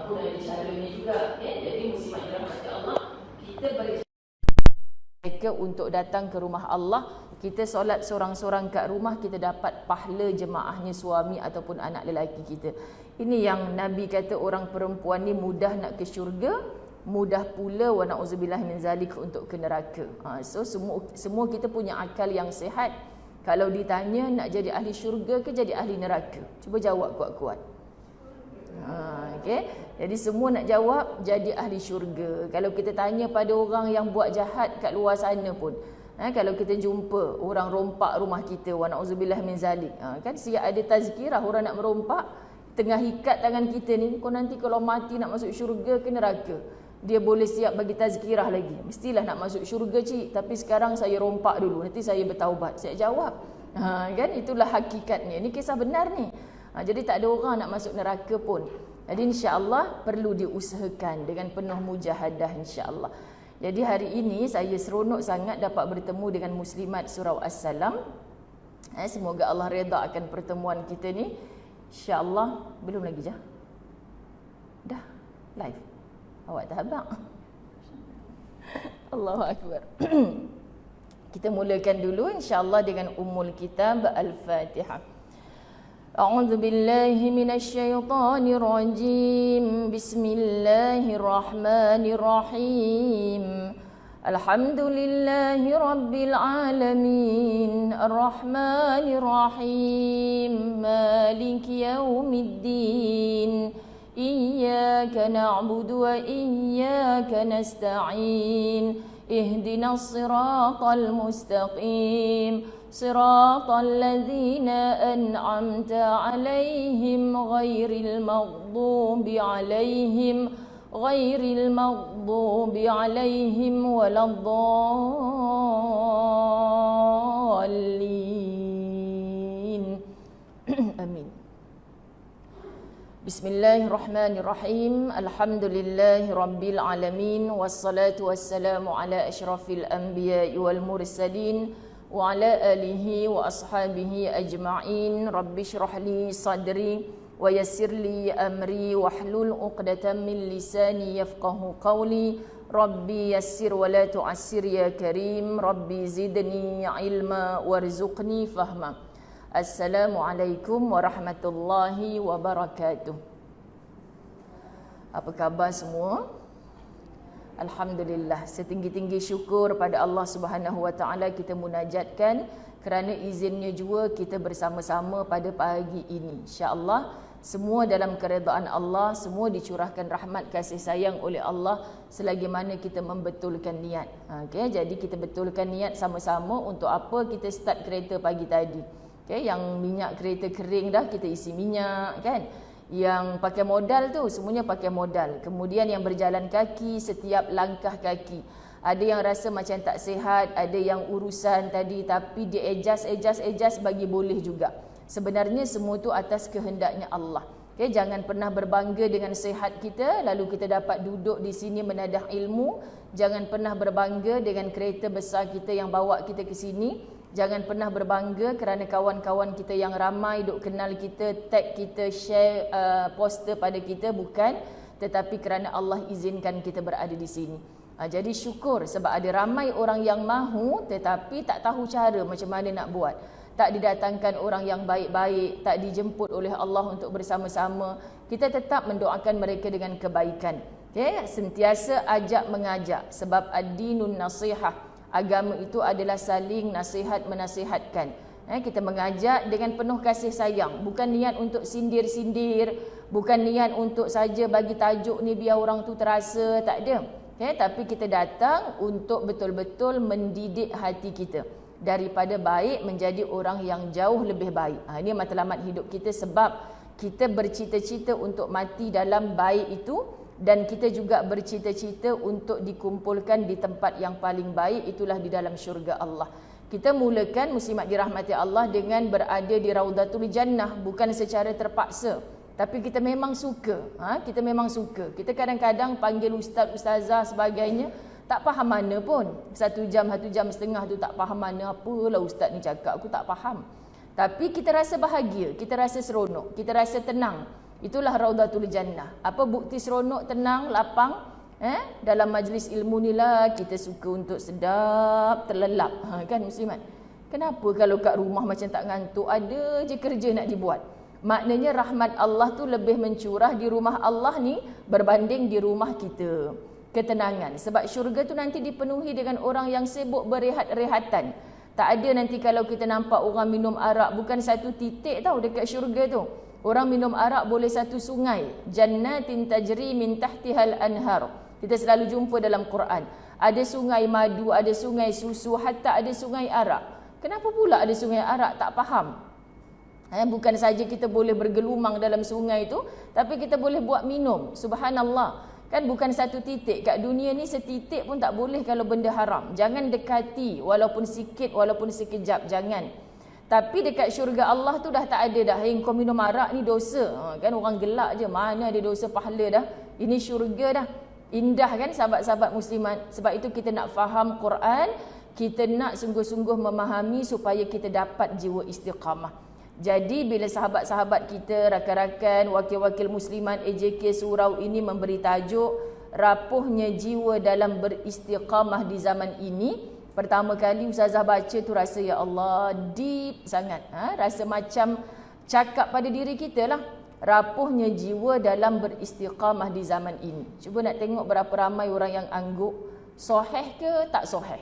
pun ada caranya juga. Jadi muslimat dirahmati Allah, kita mereka untuk datang ke rumah Allah. Kita solat seorang-seorang kat rumah, kita dapat pahala jemaahnya suami ataupun anak lelaki kita. Ini yang Nabi kata orang perempuan ni mudah nak ke syurga, mudah pula wa na'udzubillah min zalik untuk ke neraka. So semua kita punya akal yang sihat. Kalau ditanya nak jadi ahli syurga ke jadi ahli neraka, cuba jawab kuat-kuat. Okay. Jadi semua nak jawab jadi ahli syurga. Kalau kita tanya pada orang yang buat jahat kat luar sana pun, kalau kita jumpa orang rompak rumah kita, wa na'udzubillah min zalik, kan siap ada tazkirah orang nak merompak, tengah ikat tangan kita ni, kau nanti kalau mati nak masuk syurga ke neraka. Dia boleh siap bagi tazkirah lagi. Mestilah nak masuk syurga cik, tapi sekarang saya rompak dulu, nanti saya bertaubat. Saya jawab. Kan itulah hakikatnya. Ini kisah benar ni. Jadi tak ada orang nak masuk neraka pun. Jadi insya-Allah perlu diusahakan dengan penuh mujahadah insya-Allah. Jadi hari ini saya seronok sangat dapat bertemu dengan muslimat Surau As-Salam. Semoga Allah redha akan pertemuan kita ni. Insya-Allah. Belum lagi je. Dah live. Awak tak habaq. Allahu Akbar. Kita mulakan dulu insya-Allah dengan Ummul Kitab Al-Fatihah. A'udzu billahi minasy syaithanir rajim. Bismillahirrahmanirrahim. Alhamdulillahi rabbil alamin. Arrahmanir rahim. Maliki yaumiddin. إياك نعبد وإياك نستعين اهدنا الصراط المستقيم صراط الذين أنعمت عليهم غير المغضوب عليهم ولا الضالين آمين. Bismillahirrahmanirrahim. Alhamdulillahi rabbil alamin. Wassalatu wassalamu ala asyrafil anbiya'i wal mursalin wa ala alihi wa ashabihi ajma'in. Rabbi shrah li sadri wa yassir li amri wahlul 'uqdatam min lisani yafqahu qawli. Rabbi yassir wa la tu'assir ya karim. Rabbi zidni ilma warzuqni fahma. Assalamualaikum warahmatullahi wabarakatuh. Apa khabar semua? Alhamdulillah, setinggi-tinggi syukur pada Allah Subhanahu wa taala kita munajatkan kerana izinnya juga kita bersama-sama pada pagi ini. Insya-Allah semua dalam keredaan Allah, semua dicurahkan rahmat kasih sayang oleh Allah selagi mana kita membetulkan niat. Okey, jadi kita betulkan niat sama-sama untuk apa kita start kereta pagi tadi. Okay, yang minyak kereta kering dah kita isi minyak kan. Yang pakai modal tu semuanya pakai modal. Kemudian yang berjalan kaki setiap langkah kaki. Ada yang rasa macam tak sihat, ada yang urusan tadi tapi dia adjust bagi boleh juga. Sebenarnya semua tu atas kehendaknya Allah. Okay, jangan pernah berbangga dengan sihat kita lalu kita dapat duduk di sini menadah ilmu. Jangan pernah berbangga dengan kereta besar kita yang bawa kita ke sini. Jangan pernah berbangga kerana kawan-kawan kita yang ramai duk kenal kita, tag kita, share poster pada kita, bukan, tetapi kerana Allah izinkan kita berada di sini. Jadi syukur sebab ada ramai orang yang mahu tetapi tak tahu cara macam mana nak buat. Tak didatangkan orang yang baik-baik, tak dijemput oleh Allah untuk bersama-sama. Kita tetap mendoakan mereka dengan kebaikan. Okay? Sentiasa ajak mengajak sebab ad-dinun nasihah. Agama itu adalah saling nasihat menasihatkan. Kita mengajak dengan penuh kasih sayang. Bukan niat untuk sindir-sindir. Bukan niat untuk saja bagi tajuk ni biar orang tu terasa. Tak ada. Tapi kita datang untuk betul-betul mendidik hati kita. Daripada baik menjadi orang yang jauh lebih baik. Ini matlamat hidup kita sebab kita bercita-cita untuk mati dalam baik itu. Dan kita juga bercita-cita untuk dikumpulkan di tempat yang paling baik, itulah di dalam syurga Allah. Kita mulakan muslimat dirahmati Allah dengan berada di Raudatul Jannah, bukan secara terpaksa. Tapi kita memang suka. Kita memang suka. Kita kadang-kadang panggil ustaz, ustazah sebagainya, tak faham mana pun. 1 jam, 1 jam setengah tu tak faham mana. Apalah ustaz ni cakap, aku tak faham. Tapi kita rasa bahagia, kita rasa seronok, kita rasa tenang. Itulah Raudatul Jannah. Apa bukti seronok, tenang, lapang? Dalam majlis ilmu ni lah kita suka untuk sedap, terlelap. Kan muslimat? Kenapa kalau kat rumah macam tak ngantuk, ada je kerja nak dibuat? Maknanya rahmat Allah tu lebih mencurah di rumah Allah ni berbanding di rumah kita. Ketenangan. Sebab syurga tu nanti dipenuhi dengan orang yang sibuk berehat-rehatan. Tak ada nanti kalau kita nampak orang minum arak, bukan satu titik tau dekat syurga tu. Orang minum arak boleh satu sungai. Jannatin tajri min tahtihal anhar. Kita selalu jumpa dalam Quran. Ada sungai madu, ada sungai susu, hatta ada sungai arak. Kenapa pula ada sungai arak? Tak faham. Bukan saja kita boleh bergelumang dalam sungai itu, tapi kita boleh buat minum. Subhanallah. Kan bukan satu titik. Kat dunia ni setitik pun tak boleh kalau benda haram. Jangan dekati walaupun sikit, walaupun sekejap. Jangan. Tapi dekat syurga Allah tu dah tak ada dah. Kau minum arak ni dosa. Kan orang gelak je. Mana ada dosa pahala dah. Ini syurga dah. Indah kan sahabat-sahabat muslimat. Sebab itu kita nak faham Quran. Kita nak sungguh-sungguh memahami supaya kita dapat jiwa istiqamah. Jadi bila sahabat-sahabat kita, rakan-rakan, wakil-wakil muslimat AJK Surau ini memberi tajuk rapuhnya jiwa dalam beristiqamah di zaman ini. Pertama kali Ustazah baca tu rasa ya Allah deep sangat. Rasa macam cakap pada diri kita lah. Rapuhnya jiwa dalam beristiqamah di zaman ini. Cuba nak tengok berapa ramai orang yang angguk. Sahih ke tak sahih?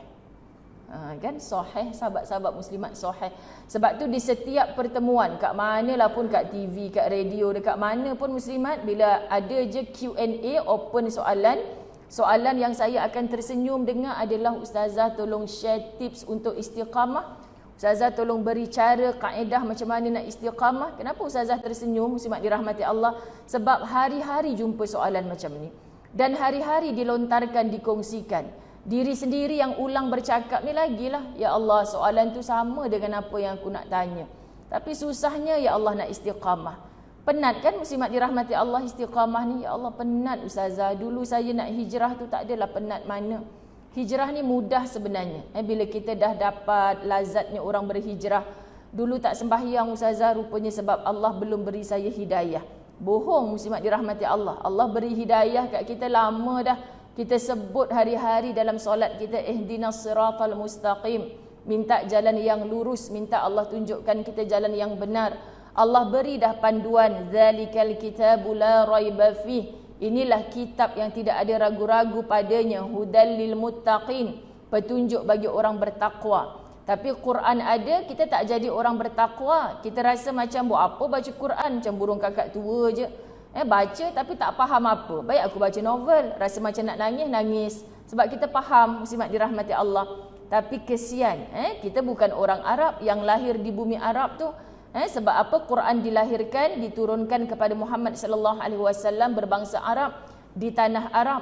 Kan sahih, sahabat-sahabat muslimat sahih. Sebab tu di setiap pertemuan, kat manalah pun, kat TV, kat radio, dekat mana pun muslimat, bila ada je Q&A, open soalan, soalan yang saya akan tersenyum dengar adalah Ustazah tolong share tips untuk istiqamah. Ustazah tolong beri cara, kaedah macam mana nak istiqamah. Kenapa Ustazah tersenyum, muslimat dirahmati Allah? Sebab hari-hari jumpa soalan macam ni. Dan hari-hari dilontarkan, dikongsikan. Diri sendiri yang ulang bercakap ni lagilah. Ya Allah, soalan tu sama dengan apa yang aku nak tanya. Tapi susahnya, ya Allah, nak istiqamah. Penat kan muslimat dirahmati Allah istiqamah ni? Ya Allah, penat Ustazah. Dulu saya nak hijrah tu tak adalah penat mana. Hijrah ni mudah sebenarnya. Bila kita dah dapat lazatnya orang berhijrah. Dulu tak sembahyang Ustazah, rupanya sebab Allah belum beri saya hidayah. Bohong muslimat dirahmati Allah. Allah beri hidayah kat kita lama dah. Kita sebut hari-hari dalam solat kita, ihdinas siratal mustaqim. Minta jalan yang lurus, minta Allah tunjukkan kita jalan yang benar. Allah beri dah panduan, zalikal kitabu la raiba fih. Inilah kitab yang tidak ada ragu-ragu padanya, hudal lil muttaqin, petunjuk bagi orang bertakwa. Tapi Quran ada, kita tak jadi orang bertakwa. Kita rasa macam buat apa baca Quran, macam burung kakak tua je. Baca tapi tak faham apa. Baik aku baca novel, rasa macam nak nangis, nangis. Sebab kita faham, muslimat dirahmati Allah. Tapi kesian, kita bukan orang Arab yang lahir di bumi Arab tu. Sebab apa? Quran dilahirkan, diturunkan kepada Muhammad sallallahu alaihi wasallam berbangsa Arab di tanah Arab.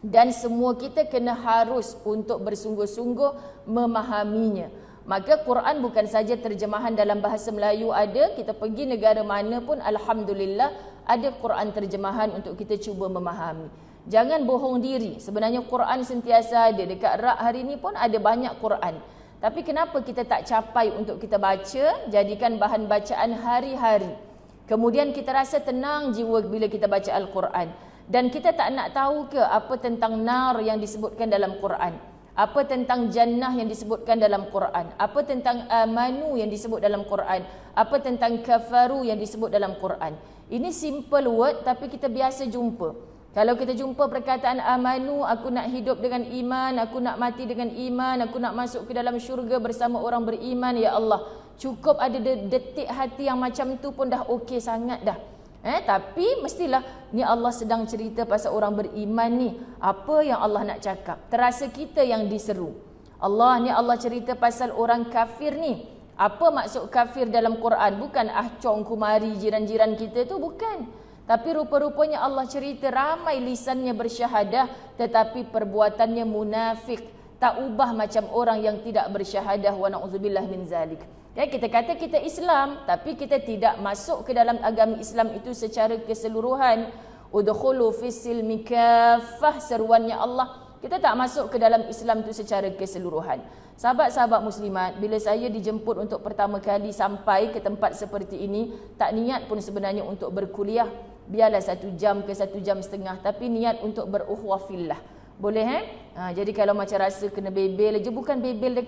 Dan semua kita kena harus untuk bersungguh-sungguh memahaminya. Maka Quran bukan saja terjemahan dalam bahasa Melayu ada, kita pergi negara mana pun alhamdulillah ada Quran terjemahan untuk kita cuba memahami. Jangan bohong diri. Sebenarnya Quran sentiasa ada. Dekat rak hari ni pun ada banyak Quran. Tapi kenapa kita tak capai untuk kita baca, jadikan bahan bacaan hari-hari. Kemudian kita rasa tenang jiwa bila kita baca Al-Quran. Dan kita tak nak tahu ke apa tentang nar yang disebutkan dalam Quran. Apa tentang jannah yang disebutkan dalam Quran. Apa tentang amanu yang disebut dalam Quran. Apa tentang kafaru yang disebut dalam Quran. Ini simple word tapi kita biasa jumpa. Kalau kita jumpa perkataan amanu, aku nak hidup dengan iman, aku nak mati dengan iman, aku nak masuk ke dalam syurga bersama orang beriman, ya Allah. Cukup ada detik hati yang macam tu pun dah okey sangat dah. Tapi mestilah ni Allah sedang cerita pasal orang beriman ni. Apa yang Allah nak cakap? Terasa kita yang diseru. Allah cerita pasal orang kafir ni. Apa maksud kafir dalam Quran? Bukan ahcong kumari jiran-jiran kita tu, bukan. Tapi rupa-rupanya Allah cerita ramai lisannya bersyahadah tetapi perbuatannya munafik. Tak ubah macam orang yang tidak bersyahadah, wa na'udzubillah min zalik. Kita kata kita Islam tapi kita tidak masuk ke dalam agama Islam itu secara keseluruhan. Udkhulu fis silmi kaffah, seruannya Allah. Kita tak masuk ke dalam Islam tu secara keseluruhan. Sahabat-sahabat muslimat, bila saya dijemput untuk pertama kali sampai ke tempat seperti ini, tak niat pun sebenarnya untuk berkuliah. Biarlah 1 jam ke 1 jam setengah, tapi niat untuk berukhwah fillah. Boleh jadi kalau macam rasa kena bebel je, bukan bebel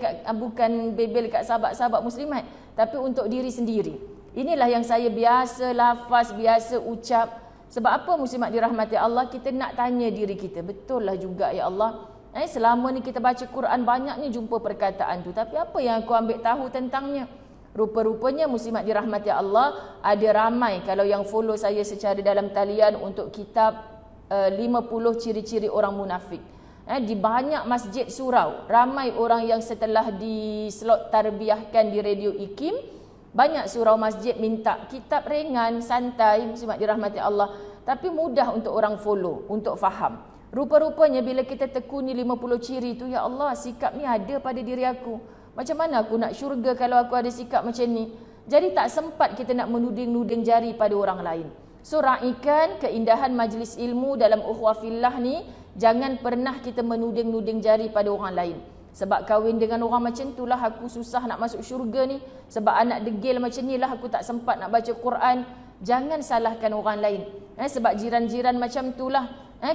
dekat sahabat-sahabat muslimat, tapi untuk diri sendiri. Inilah yang saya biasa lafaz, biasa ucap. Sebab apa muslimat dirahmati Allah, kita nak tanya diri kita, betul lah juga ya Allah. Selama ni kita baca Quran banyaknya jumpa perkataan tu, tapi apa yang aku ambil tahu tentangnya? Rupa-rupanya muslimat dirahmati Allah, ada ramai kalau yang follow saya secara dalam talian untuk kitab 50 ciri-ciri orang munafik. Di banyak masjid surau, ramai orang yang setelah di slot tarbiyahkan di Radio IKIM, banyak surau masjid minta kitab ringan, santai, muslimat dirahmati Allah, tapi mudah untuk orang follow, untuk faham. Rupa-rupanya bila kita tekuni 50 ciri tu, ya Allah, sikap ni ada pada diri aku. Macam mana aku nak syurga kalau aku ada sikap macam ni? Jadi tak sempat kita nak menuding-nuding jari pada orang lain. So raikan keindahan majlis ilmu dalam ukhuwah fillah ni, jangan pernah kita menuding-nuding jari pada orang lain. Sebab kahwin dengan orang macam tu lah aku susah nak masuk syurga ni. Sebab anak degil macam ni lah aku tak sempat nak baca Quran. Jangan salahkan orang lain. Sebab jiran-jiran macam tu lah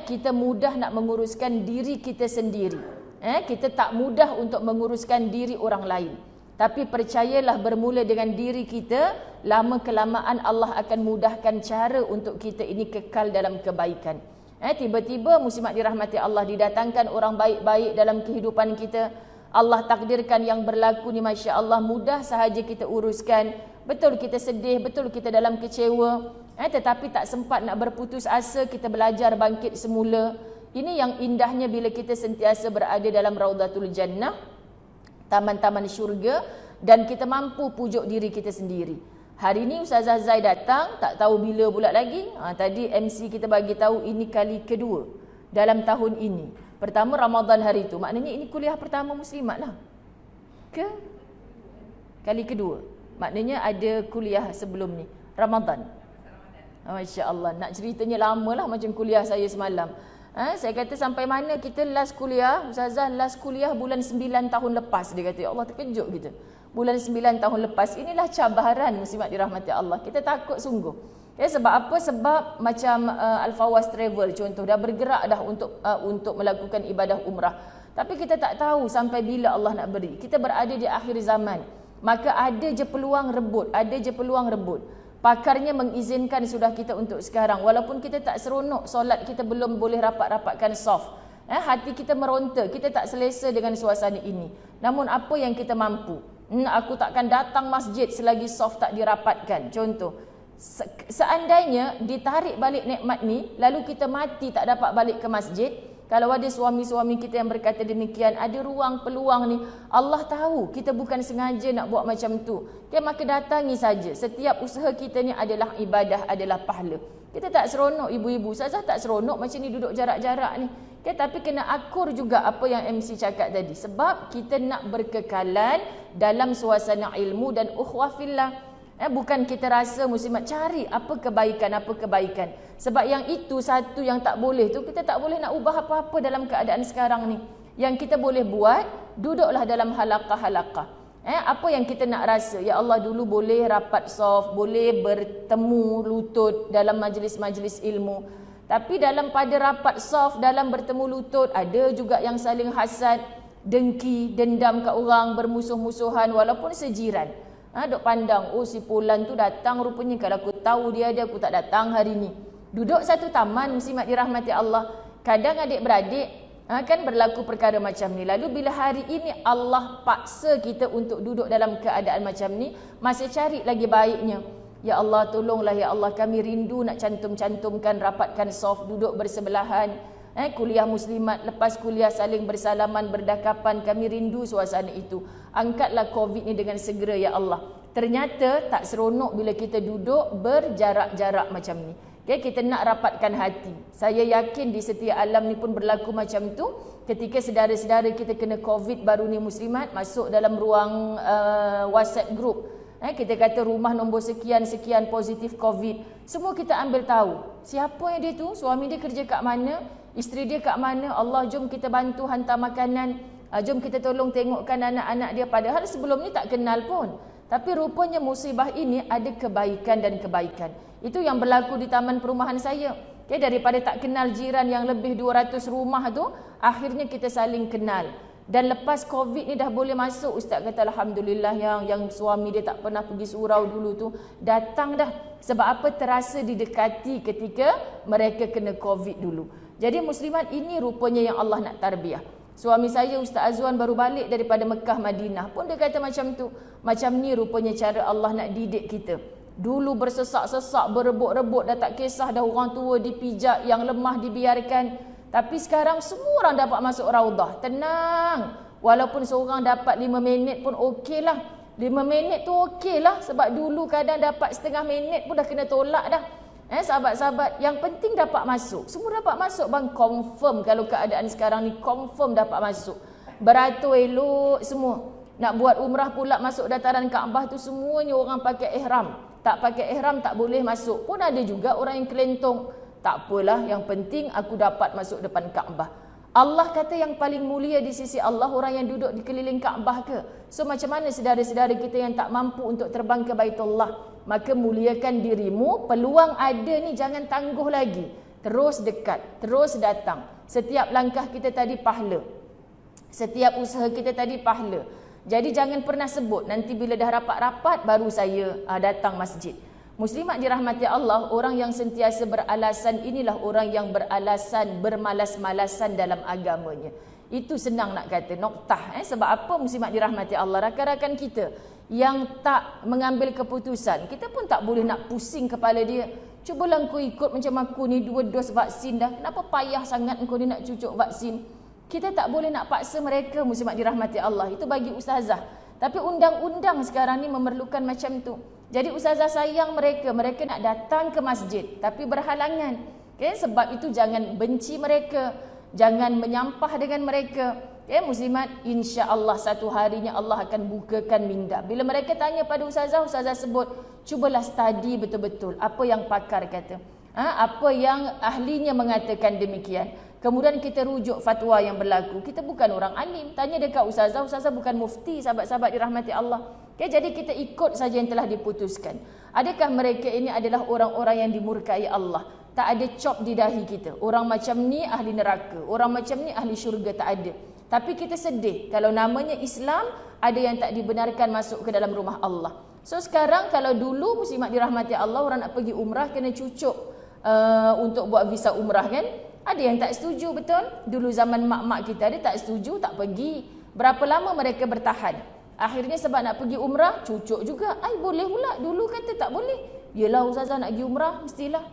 kita mudah nak menguruskan diri kita sendiri. Kita tak mudah untuk menguruskan diri orang lain. Tapi percayalah, bermula dengan diri kita, lama kelamaan Allah akan mudahkan cara untuk kita ini kekal dalam kebaikan. Tiba-tiba muslimat dirahmati Allah, didatangkan orang baik-baik dalam kehidupan kita. Allah takdirkan yang berlaku ni, Masya Allah, mudah sahaja kita uruskan. Betul kita sedih, betul kita dalam kecewa, tetapi tak sempat nak berputus asa, kita belajar bangkit semula. Ini yang indahnya bila kita sentiasa berada dalam Raudatul Jannah, taman-taman syurga, dan kita mampu pujuk diri kita sendiri. Hari ni Ustazah Zai datang, tak tahu bila pula lagi. Tadi MC kita bagi tahu ini kali kedua dalam tahun ini. Pertama Ramadan hari tu, maknanya ini kuliah pertama muslimat lah. Kali kedua. Maknanya ada kuliah sebelum ni, Ramadan. Masya Allah, nak ceritanya lama lah macam kuliah saya semalam. Saya kata sampai mana kita last kuliah, Ustazah last kuliah bulan 9 tahun lepas. Dia kata, ya Allah, terkejut kita. Bulan 9 tahun lepas, inilah cabaran muslimat dirahmati Allah. Kita takut sungguh. Sebab apa? Sebab macam Al-Fawaz Travel contoh, dah bergerak dah untuk melakukan ibadah umrah. Tapi kita tak tahu sampai bila Allah nak beri. Kita berada di akhir zaman. Maka ada je peluang rebut, ada je peluang rebut. Pakarnya mengizinkan sudah kita untuk sekarang. Walaupun kita tak seronok, solat kita belum boleh rapat-rapatkan soft. Hati kita meronta, kita tak selesa dengan suasana ini. Namun apa yang kita mampu? Aku takkan datang masjid selagi soft tak dirapatkan. Contoh, seandainya ditarik balik nikmat ni, lalu kita mati tak dapat balik ke masjid. Kalau ada suami-suami kita yang berkata demikian, ada ruang peluang ni, Allah tahu kita bukan sengaja nak buat macam tu. Maka datangi saja. Setiap usaha kita ni adalah ibadah, adalah pahala. Kita tak seronok ibu-ibu, Ustazah tak seronok macam ni duduk jarak-jarak ni. Tapi kena akur juga apa yang MC cakap tadi. Sebab kita nak berkekalan dalam suasana ilmu dan ukhuwah fillah. Bukan kita rasa muslimat cari apa kebaikan. Sebab yang itu satu yang tak boleh tu, kita tak boleh nak ubah apa-apa dalam keadaan sekarang ni. Yang kita boleh buat, duduklah dalam halaqah-halaqah. Apa yang kita nak rasa? Ya Allah, dulu boleh rapat soft, boleh bertemu lutut dalam majlis-majlis ilmu. Tapi dalam pada rapat soft, dalam bertemu lutut, ada juga yang saling hasad, dengki, dendam kat orang, bermusuh-musuhan walaupun sejiran. Duk pandang, oh si Pulan tu datang rupanya, kalau aku tahu dia ada, aku tak datang hari ni. Duduk satu taman, muslimat dirahmati Allah. Kadang adik-beradik kan berlaku perkara macam ni. Lalu bila hari ini Allah paksa kita untuk duduk dalam keadaan macam ni, masih cari lagi baiknya. Ya Allah, tolonglah ya Allah, kami rindu nak cantum-cantumkan, rapatkan soft, duduk bersebelahan. Kuliah muslimat, lepas kuliah saling bersalaman, berdakapan, kami rindu suasana itu. Angkatlah COVID ni dengan segera ya Allah. Ternyata tak seronok bila kita duduk berjarak-jarak macam ni. Kita nak rapatkan hati. Saya yakin di setiap alam ni pun berlaku macam tu. Ketika sedara-sedara kita kena COVID baru ni muslimat, masuk dalam ruang WhatsApp group. Kita kata rumah nombor sekian-sekian positif COVID. Semua kita ambil tahu. Siapa yang dia tu? Suami dia kerja kat mana? Isteri dia kat mana? Allah, jom kita bantu hantar makanan. Jom kita tolong tengokkan anak-anak dia. Padahal sebelum ni tak kenal pun. Tapi rupanya musibah ini ada kebaikan dan kebaikan. Itu yang berlaku di taman perumahan saya. Okay, daripada tak kenal jiran yang lebih 200 rumah tu, akhirnya kita saling kenal. Dan lepas Covid ni dah boleh masuk, Ustaz kata Alhamdulillah yang suami dia tak pernah pergi surau dulu tu, datang dah. Sebab apa? Terasa didekati ketika mereka kena Covid dulu. Jadi muslimat, ini rupanya yang Allah nak tarbiyah. Suami saya Ustaz Azwan baru balik daripada Mekah Madinah pun dia kata macam tu. Macam ni rupanya cara Allah nak didik kita. Dulu bersesak-sesak, berebut-rebut, dah tak kisah dah orang tua dipijak, yang lemah dibiarkan. Tapi sekarang semua orang dapat masuk raudah. Tenang. Walaupun seorang dapat 5 minit pun okey lah. 5 minit tu okey lah. Sebab dulu kadang dapat setengah minit pun dah kena tolak dah. Sahabat-sahabat, yang penting dapat masuk. Semua dapat masuk bang, confirm kalau keadaan sekarang ni confirm dapat masuk. Beratur elok semua. Nak buat umrah pula masuk dataran Kaabah tu semuanya orang pakai ihram. Tak pakai ihram tak boleh masuk. Pun ada juga orang yang kelentong. Tak apalah, yang penting aku dapat masuk depan Kaabah. Allah kata yang paling mulia di sisi Allah orang yang duduk di keliling Kaabah ke? So macam mana saudara-saudara kita yang tak mampu untuk terbang ke Baitullah? Maka muliakan dirimu, peluang ada ni, jangan tangguh lagi. Terus dekat, terus datang. Setiap langkah kita tadi pahala. Setiap usaha kita tadi pahala. Jadi jangan pernah sebut, nanti bila dah rapat-rapat baru saya datang masjid. Muslimat dirahmati Allah, orang yang sentiasa beralasan inilah orang yang beralasan, bermalas-malasan dalam agamanya. Itu senang nak kata, noktah. Sebab apa muslimat dirahmati Allah? Rakan-rakan kita yang tak mengambil keputusan, kita pun tak boleh nak pusing kepala dia. Cubalah kau ikut macam aku ni, 2 dos vaksin dah. Kenapa payah sangat kau ni nak cucuk vaksin? Kita tak boleh nak paksa mereka, muslimat dirahmati Allah. Itu bagi ustazah. Tapi undang-undang sekarang ni memerlukan macam tu. Jadi ustazah sayang mereka. Mereka nak datang ke masjid tapi berhalangan. Okay? Sebab itu jangan benci mereka. Jangan menyampah dengan mereka. Okay, muslimat, insya-Allah satu harinya Allah akan bukakan minda. Bila mereka tanya pada ustazah, ustazah sebut, cubalah study betul-betul apa yang pakar kata. Apa yang ahlinya mengatakan demikian. Kemudian kita rujuk fatwa yang berlaku. Kita bukan orang alim. Tanya dekat ustazah, ustazah bukan mufti, sahabat-sahabat dirahmati Allah. Okay, jadi kita ikut saja yang telah diputuskan. Adakah mereka ini adalah orang-orang yang dimurkai Allah? Tak ada cop di dahi kita. Orang macam ni ahli neraka, orang macam ni ahli syurga, tak ada. Tapi kita sedih kalau namanya Islam ada yang tak dibenarkan masuk ke dalam rumah Allah. So sekarang kalau dulu muslimat dirahmati Allah, orang nak pergi umrah kena cucuk untuk buat visa umrah kan? Ada yang tak setuju, betul? Dulu zaman mak-mak kita ada tak setuju, tak pergi. Berapa lama mereka bertahan? Akhirnya sebab nak pergi umrah, cucuk juga. Boleh pula. Dulu kata tak boleh. Yelah ustazah nak pergi umrah, mestilah.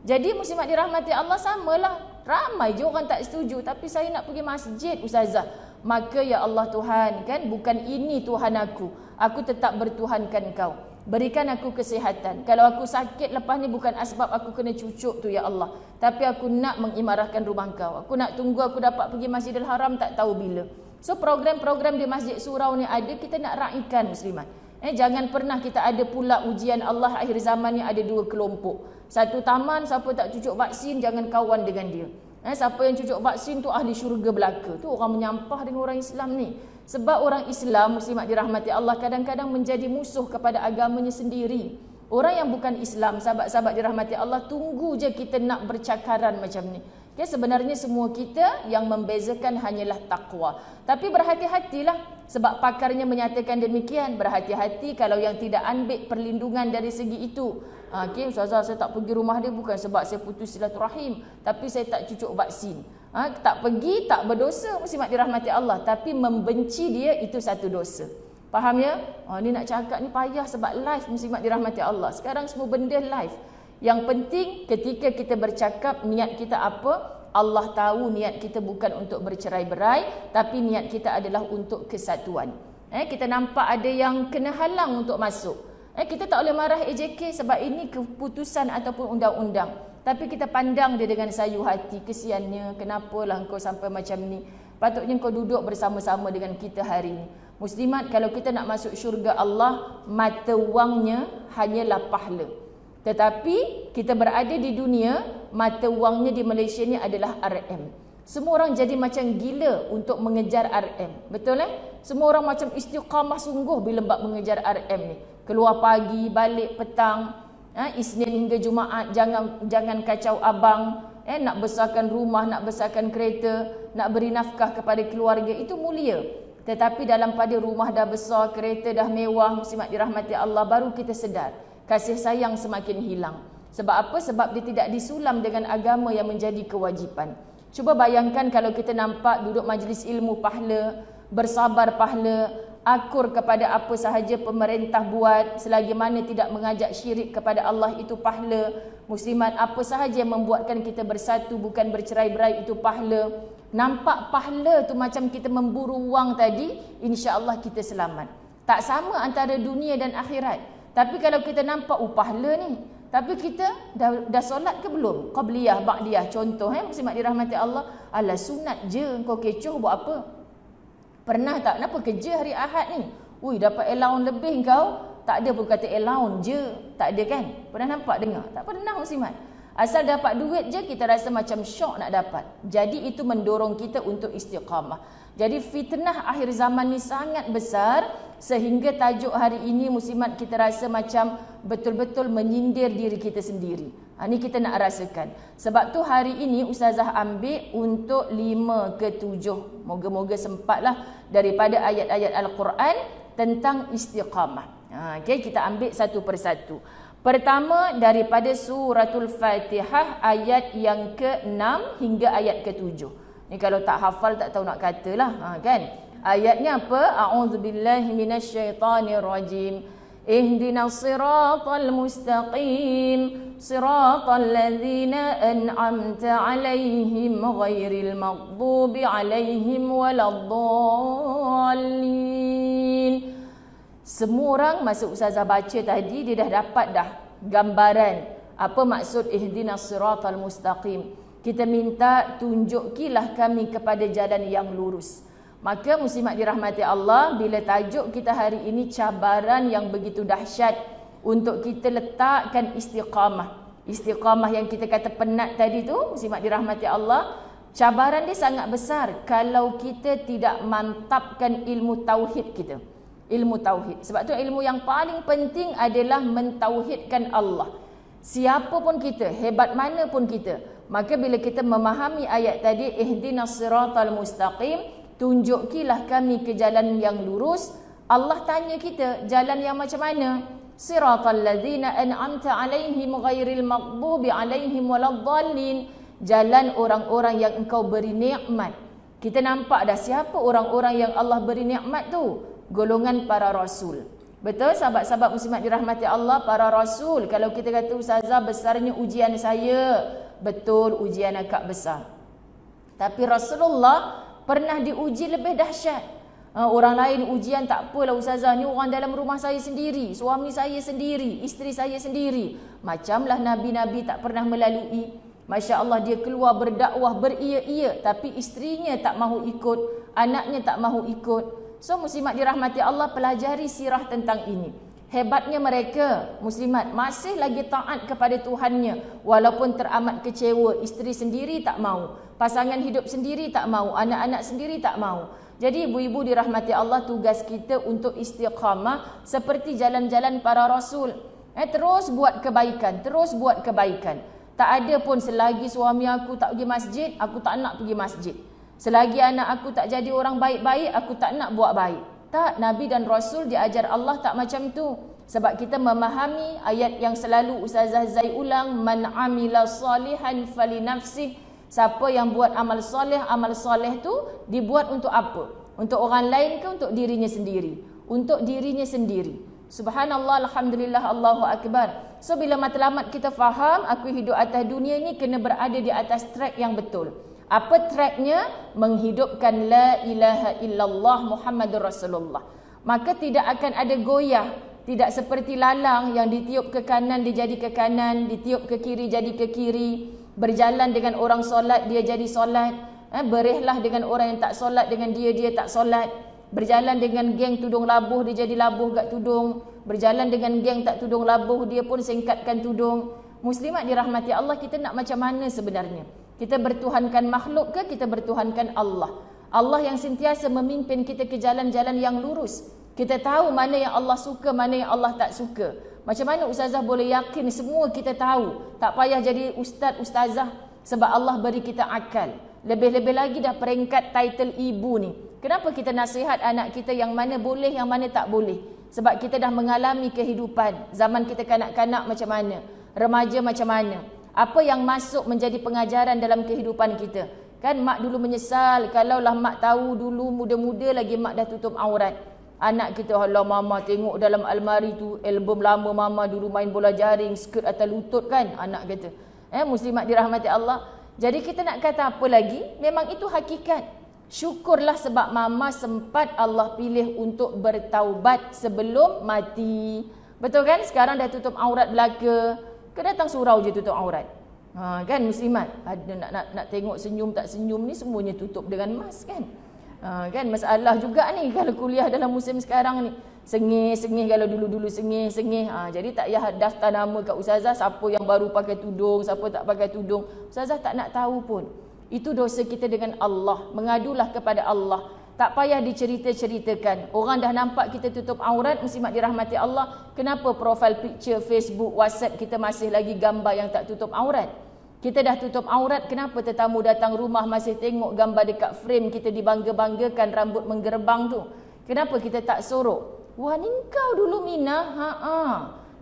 Jadi muslimat dirahmati Allah samalah. Ramai je orang tak setuju. Tapi saya nak pergi masjid ustazah. Maka ya Allah Tuhan, kan, bukan ini Tuhan aku. Aku tetap bertuhankan kau. Berikan aku kesihatan. Kalau aku sakit lepas ni bukan asbab aku kena cucuk tu ya Allah. Tapi aku nak mengimarahkan rumah kau. Aku nak tunggu aku dapat pergi Masjidil Haram tak tahu bila. So program-program di Masjid Surau ni ada, kita nak raikan muslimat. Jangan pernah kita ada pula ujian Allah akhir zaman ni ada 2 kelompok. Satu taman, siapa tak cucuk vaksin jangan kawan dengan dia. Siapa yang cucuk vaksin tu ahli syurga belaka. Tu orang menyampah dengan orang Islam ni. Sebab orang Islam, muslimat dirahmati Allah, kadang-kadang menjadi musuh kepada agamanya sendiri. Orang yang bukan Islam, sahabat-sahabat dirahmati Allah, tunggu je kita nak bercakaran macam ni. Okay, sebenarnya semua kita yang membezakan hanyalah taqwa. Tapi berhati-hatilah sebab pakarnya menyatakan demikian. Berhati-hati kalau yang tidak ambil perlindungan dari segi itu. Okay, ustazah saya tak pergi rumah dia bukan sebab saya putus silaturahim, tapi saya tak cucuk vaksin. Tak pergi tak berdosa, muslimat dirahmati Allah, tapi membenci dia itu satu dosa. Faham ya? Ni nak cakap ni payah sebab live, muslimat dirahmati Allah. Sekarang semua benda live. Yang penting ketika kita bercakap niat kita apa? Allah tahu niat kita bukan untuk bercerai-berai, tapi niat kita adalah untuk kesatuan. Kita nampak ada yang kena halang untuk masuk. Kita tak boleh marah AJK sebab ini keputusan ataupun undang-undang. Tapi kita pandang dia dengan sayu hati. Kesiannya, kenapalah engkau sampai macam ni. Patutnya kau duduk bersama-sama dengan kita hari ini. Muslimat, kalau kita nak masuk syurga Allah, mata wangnya hanyalah pahala. Tetapi kita berada di dunia mata wangnya di Malaysia ni adalah RM. Semua orang jadi macam gila untuk mengejar RM. Betul Semua orang macam istiqamah sungguh bila bab mengejar RM ni. Keluar pagi, balik petang, Isnin hingga Jumaat, jangan kacau abang, nak besarkan rumah, nak besarkan kereta, nak beri nafkah kepada keluarga, itu mulia. Tetapi dalam pada rumah dah besar, kereta dah mewah, muslimat dirahmati Allah, baru kita sedar kasih sayang semakin hilang. Sebab apa? Sebab dia tidak disulam dengan agama yang menjadi kewajipan. Cuba bayangkan kalau kita nampak duduk majlis ilmu pahala, bersabar pahala, akur kepada apa sahaja pemerintah buat, selagi mana tidak mengajak syirik kepada Allah, itu pahala. Muslimat, apa sahaja yang membuatkan kita bersatu, bukan bercerai-berai, itu pahala. Nampak pahala tu macam kita memburu wang tadi, insya-Allah kita selamat. Tak sama antara dunia dan akhirat. Tapi kalau kita nampak pahala ni, tapi kita dah solat ke belum? Qabliyah, ba'diyah, contoh muslimat dirahmati Allah, alah sunat je, kau kecoh buat apa? Pernah tak? Kenapa kerja hari Ahad ni? Ui, dapat allowance lebih kau. Tak ada pun kata allowance je. Tak ada kan? Pernah nampak dengar? Tak pernah muslimat. Asal dapat duit je kita rasa macam syok nak dapat. Jadi itu mendorong kita untuk istiqamah. Jadi fitnah akhir zaman ni sangat besar sehingga tajuk hari ini muslimat kita rasa macam betul-betul menyindir diri kita sendiri. Ini kita nak rasakan. Sebab tu hari ini Ustazah ambil untuk 5 ke 7. Moga-moga sempatlah daripada ayat-ayat Al-Quran tentang istiqamah. Okay, kita ambil satu persatu. Pertama daripada suratul Fatihah ayat yang ke-6 hingga ayat ke-7. Ni kalau tak hafal tak tahu nak katalah, kan? Ayatnya apa? A'udzubillahi minasyaitonirrajim. Ihdinas siratal mustaqim. Siratal ladzina an'amta 'alaihim ghairil maghdubi 'alaihim waladdallin. Semua orang masa Ustazah baca tadi dia dah dapat dah gambaran apa maksud ihdinas siratal mustaqim. Kita minta tunjukilah kami kepada jalan yang lurus. Maka muslimat dirahmati Allah, bila tajuk kita hari ini cabaran yang begitu dahsyat untuk kita letakkan istiqamah. Istiqamah yang kita kata penat tadi tu, muslimat dirahmati Allah, cabaran dia sangat besar kalau kita tidak mantapkan ilmu tauhid kita. Ilmu tauhid. Sebab tu ilmu yang paling penting adalah mentauhidkan Allah. Siapa pun kita, hebat mana pun kita, maka bila kita memahami ayat tadi, ihdinas siratal mustaqim, tunjukilah kami ke jalan yang lurus. Allah tanya kita, jalan yang macam mana? Siratal ladzina an'amta 'alaihim ghairil maghdubi 'alaihim waladdallin. Jalan orang-orang yang engkau beri nikmat. Kita nampak dah siapa orang-orang yang Allah beri nikmat tu? Golongan para rasul. Betul sahabat-sahabat muslimat dirahmati Allah, para rasul. Kalau kita kata Ustazah besarnya ujian saya, betul ujian agak besar. Tapi Rasulullah pernah diuji lebih dahsyat. Orang lain ujian tak apalah Ustazah, ni orang dalam rumah saya sendiri, suami saya sendiri, isteri saya sendiri. Macamlah Nabi-Nabi tak pernah melalui. Masya Allah, dia keluar berdakwah beria-ia, tapi isterinya tak mahu ikut, anaknya tak mahu ikut. So muslimat dirahmati Allah, pelajari sirah tentang ini. Hebatnya mereka, muslimat, masih lagi taat kepada Tuhannya walaupun teramat kecewa. Isteri sendiri tak mau, pasangan hidup sendiri tak mau, anak-anak sendiri tak mau. Jadi ibu-ibu dirahmati Allah, tugas kita untuk istiqamah seperti jalan-jalan para rasul. Terus buat kebaikan, terus buat kebaikan. Tak ada pun selagi suami aku tak pergi masjid, aku tak nak pergi masjid. Selagi anak aku tak jadi orang baik-baik, aku tak nak buat baik. Tak, Nabi dan Rasul diajar Allah tak macam tu. Sebab kita memahami ayat yang selalu Ustazah Zai ulang, man amila salihan falinafsih. Siapa yang buat amal soleh tu dibuat untuk apa? Untuk orang lain ke untuk dirinya sendiri? Untuk dirinya sendiri. Subhanallah, alhamdulillah, Allahu akbar. So bila matlamat kita faham, aku hidup atas dunia ni kena berada di atas track yang betul. Apa tracknya? Menghidupkan la ilaha illallah Muhammadur Rasulullah. Maka tidak akan ada goyah. Tidak seperti lalang yang ditiup ke kanan dia jadi ke kanan, ditiup ke kiri jadi ke kiri. Berjalan dengan orang solat dia jadi solat. Berehlah dengan orang yang tak solat dengan dia tak solat. Berjalan dengan geng tudung labuh dia jadi labuh kat tudung. Berjalan dengan geng tak tudung labuh dia pun singkatkan tudung. Muslimat dirahmati Allah, kita nak macam mana sebenarnya? Kita bertuhankan makhluk ke kita bertuhankan Allah? Allah yang sentiasa memimpin kita ke jalan-jalan yang lurus. Kita tahu mana yang Allah suka, mana yang Allah tak suka. Macam mana ustazah boleh yakin semua kita tahu? Tak payah jadi ustaz, ustazah sebab Allah beri kita akal. Lebih-lebih lagi dah peringkat title ibu ni. Kenapa kita nasihat anak kita yang mana boleh, yang mana tak boleh? Sebab kita dah mengalami kehidupan. Zaman kita kanak-kanak macam mana? Remaja macam mana? Apa yang masuk menjadi pengajaran dalam kehidupan kita? Kan mak dulu menyesal kalaulah mak tahu dulu muda-muda lagi mak dah tutup aurat. Anak kita, Allah mama tengok dalam almari tu album lama mama dulu main bola jaring, skirt atas lutut kan, anak kata. Muslimat dirahmati Allah. Jadi kita nak kata apa lagi? Memang itu hakikat. Syukurlah sebab mama sempat Allah pilih untuk bertaubat sebelum mati. Betul kan? Sekarang dah tutup aurat belaka. Datang surau je tutup aurat. Kan muslimat? Ada nak tengok senyum tak senyum ni semuanya tutup dengan mask kan? Kan masalah juga ni kalau kuliah dalam musim sekarang ni. Sengih kalau dulu-dulu sengih. Jadi tak payah daftar nama kat ustazah siapa yang baru pakai tudung, siapa tak pakai tudung. Ustazah tak nak tahu pun. Itu dosa kita dengan Allah. Mengadulah kepada Allah. Tak payah dicerita-ceritakan. Orang dah nampak kita tutup aurat, muslimat dirahmati Allah. Kenapa profile picture Facebook, WhatsApp kita masih lagi gambar yang tak tutup aurat? Kita dah tutup aurat, kenapa tetamu datang rumah masih tengok gambar dekat frame kita dibangga-banggakan rambut menggerbang tu? Kenapa kita tak sorok? Wah ni kau dulu Mina,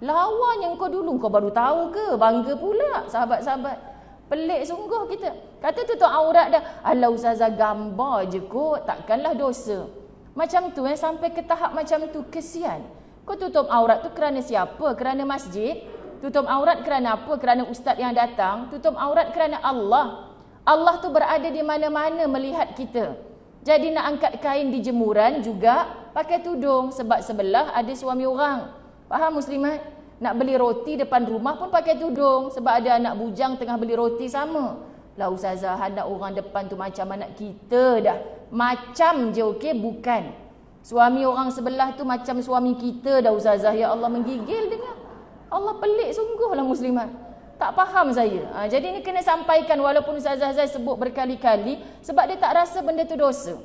lawan yang kau dulu, kau baru tahu ke? Bangga pula sahabat-sahabat. Pelik sungguh kita. Kata tutup aurat dah. Alah ustazah gambar je kot. Takkanlah dosa. Macam tu sampai ke tahap macam tu. Kesian. Kau tutup aurat tu kerana siapa? Kerana masjid? Tutup aurat kerana apa? Kerana ustaz yang datang? Tutup aurat kerana Allah. Allah tu berada di mana-mana melihat kita. Jadi nak angkat kain di jemuran juga pakai tudung. Sebab sebelah ada suami orang. Faham muslimat? Nak beli roti depan rumah pun pakai tudung. Sebab ada anak bujang tengah beli roti sama. Lah ustazah, anak orang depan tu macam anak kita dah. Macam je okey, bukan. Suami orang sebelah tu macam suami kita dah ustazah. Ya Allah, menggigil dengar. Allah pelik sungguhlah muslimat. Tak faham saya. Jadi ni kena sampaikan walaupun ustazah saya sebut berkali-kali. Sebab dia tak rasa benda tu dosa.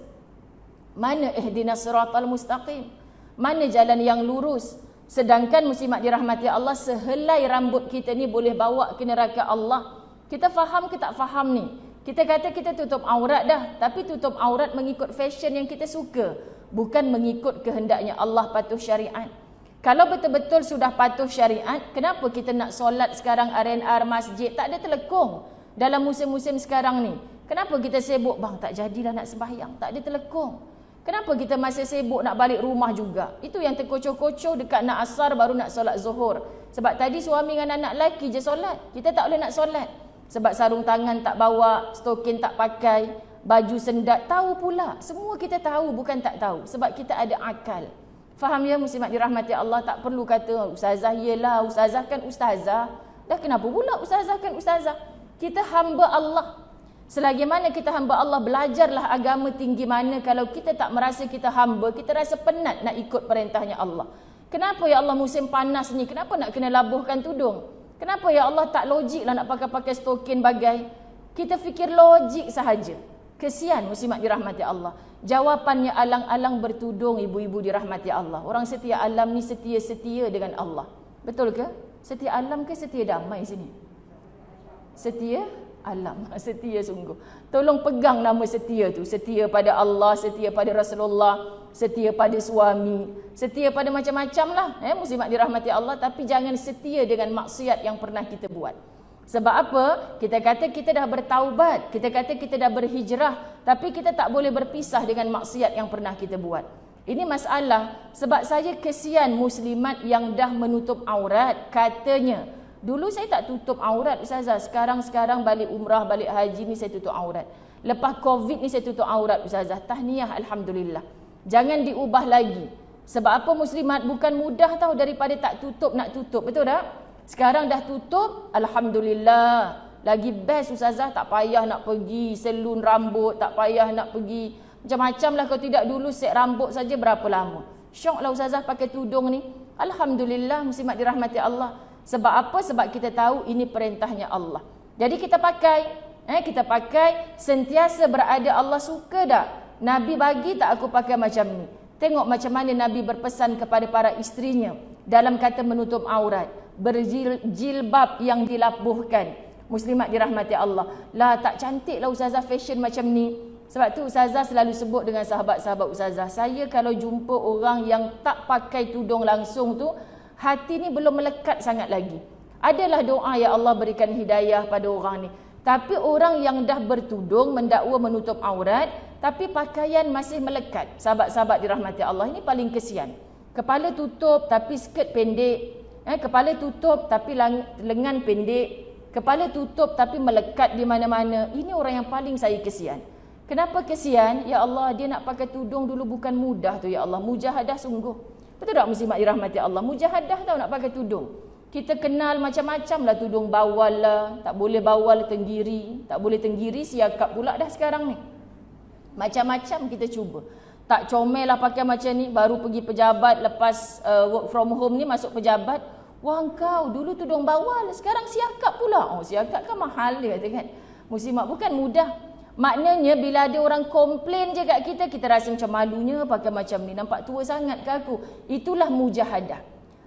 Mana ihdinas siratal mustaqim? Mana jalan yang lurus? Sedangkan muslimat dirahmati Allah, sehelai rambut kita ni boleh bawa ke neraka Allah. Kita faham ke tak faham ni? Kita kata kita tutup aurat dah, tapi tutup aurat mengikut fashion yang kita suka, bukan mengikut kehendaknya Allah patuh syariat. Kalau betul-betul sudah patuh syariat, kenapa kita nak solat sekarang R&R masjid? Tak ada telekong dalam musim-musim sekarang ni. Kenapa kita sibuk? Bang, tak jadilah nak sembahyang. Tak ada telekong. Kenapa kita masih sibuk nak balik rumah juga? Itu yang terkocoh-kocoh dekat nak asar baru nak solat zuhur. Sebab tadi suami dengan anak lelaki je solat. Kita tak boleh nak solat. Sebab sarung tangan tak bawa, stokin tak pakai, baju sendat. Tahu pula. Semua kita tahu, bukan tak tahu. Sebab kita ada akal. Faham ya muslimat dirahmati Allah? Tak perlu kata ustazah yelah, ustazah kan ustazah. Dah kenapa pula ustazah kan ustazah? Kita hamba Allah. Selagi mana kita hamba Allah, belajarlah agama tinggi mana. Kalau kita tak merasa kita hamba, kita rasa penat nak ikut perintahnya Allah. Kenapa ya Allah musim panas ni, kenapa nak kena labuhkan tudung? Kenapa ya Allah tak logik lah nak pakai stokin bagai? Kita fikir logik sahaja. Kesian muslimat dirahmati Allah. Jawapannya alang-alang bertudung, ibu-ibu dirahmati Allah. Orang setia alam ni setia-setia dengan Allah. Betul ke? Setia alam ke setia damai sini? Setia alam, setia sungguh. Tolong pegang nama setia tu. Setia pada Allah, setia pada Rasulullah, setia pada suami, setia pada macam-macam lah. Muslimat dirahmati Allah. Tapi jangan setia dengan maksiat yang pernah kita buat. Sebab apa? Kita kata kita dah bertaubat, kita kata kita dah berhijrah, tapi kita tak boleh berpisah dengan maksiat yang pernah kita buat. Ini masalah. Sebab saya kesian muslimat yang dah menutup aurat. Katanya, dulu saya tak tutup aurat ustazah. Sekarang balik umrah, balik haji ni saya tutup aurat. Lepas Covid ni saya tutup aurat ustazah. Tahniah, alhamdulillah. Jangan diubah lagi. Sebab apa muslimat? Bukan mudah tahu daripada tak tutup nak tutup. Betul tak? Sekarang dah tutup, alhamdulillah. Lagi best ustazah, tak payah nak pergi salon rambut, tak payah nak pergi macam-macam lah. Kalau tidak dulu set rambut saja berapa lama. Syok lah ustazah pakai tudung ni. Alhamdulillah muslimat dirahmati Allah. Sebab apa? Sebab kita tahu ini perintahnya Allah. Jadi kita pakai sentiasa berada. Allah suka tak? Nabi bagi tak aku pakai macam ni? Tengok macam mana Nabi berpesan kepada para isterinya dalam kata menutup aurat, berjilbab yang dilabuhkan. Muslimat dirahmati Allah. Lah tak cantik lah ustazah fashion macam ni. Sebab tu ustazah selalu sebut dengan sahabat-sahabat ustazah, saya kalau jumpa orang yang tak pakai tudung langsung tu, hati ni belum melekat sangat lagi. Adalah doa ya Allah berikan hidayah pada orang ni. Tapi orang yang dah bertudung, mendakwa menutup aurat, tapi pakaian masih melekat. Sahabat-sahabat dirahmati Allah, ini paling kesian. Kepala tutup tapi skirt pendek. Kepala tutup tapi lengan pendek. Kepala tutup tapi melekat di mana-mana. Ini orang yang paling saya kesian. Kenapa kesian? Ya Allah, dia nak pakai tudung dulu bukan mudah tu ya Allah. Mujahadah sungguh. Betul tak muslimat dirahmati Allah? Mujahadah tau nak pakai tudung. Kita kenal macam-macam lah tudung bawal lah. Tak boleh bawal tenggiri. Tak boleh tenggiri siakap pula dah sekarang ni. Macam-macam kita cuba. Tak comel lah pakai macam ni. Baru pergi pejabat lepas work from home ni masuk pejabat. Wah kau dulu tudung bawal. Sekarang siakap pula. Oh siakap kan mahal dia kata kan. Muslimat bukan mudah. Maknanya bila ada orang komplain je kat kita, kita rasa macam malunya pakai macam ni. Nampak tua sangat ke aku? Itulah mujahadah.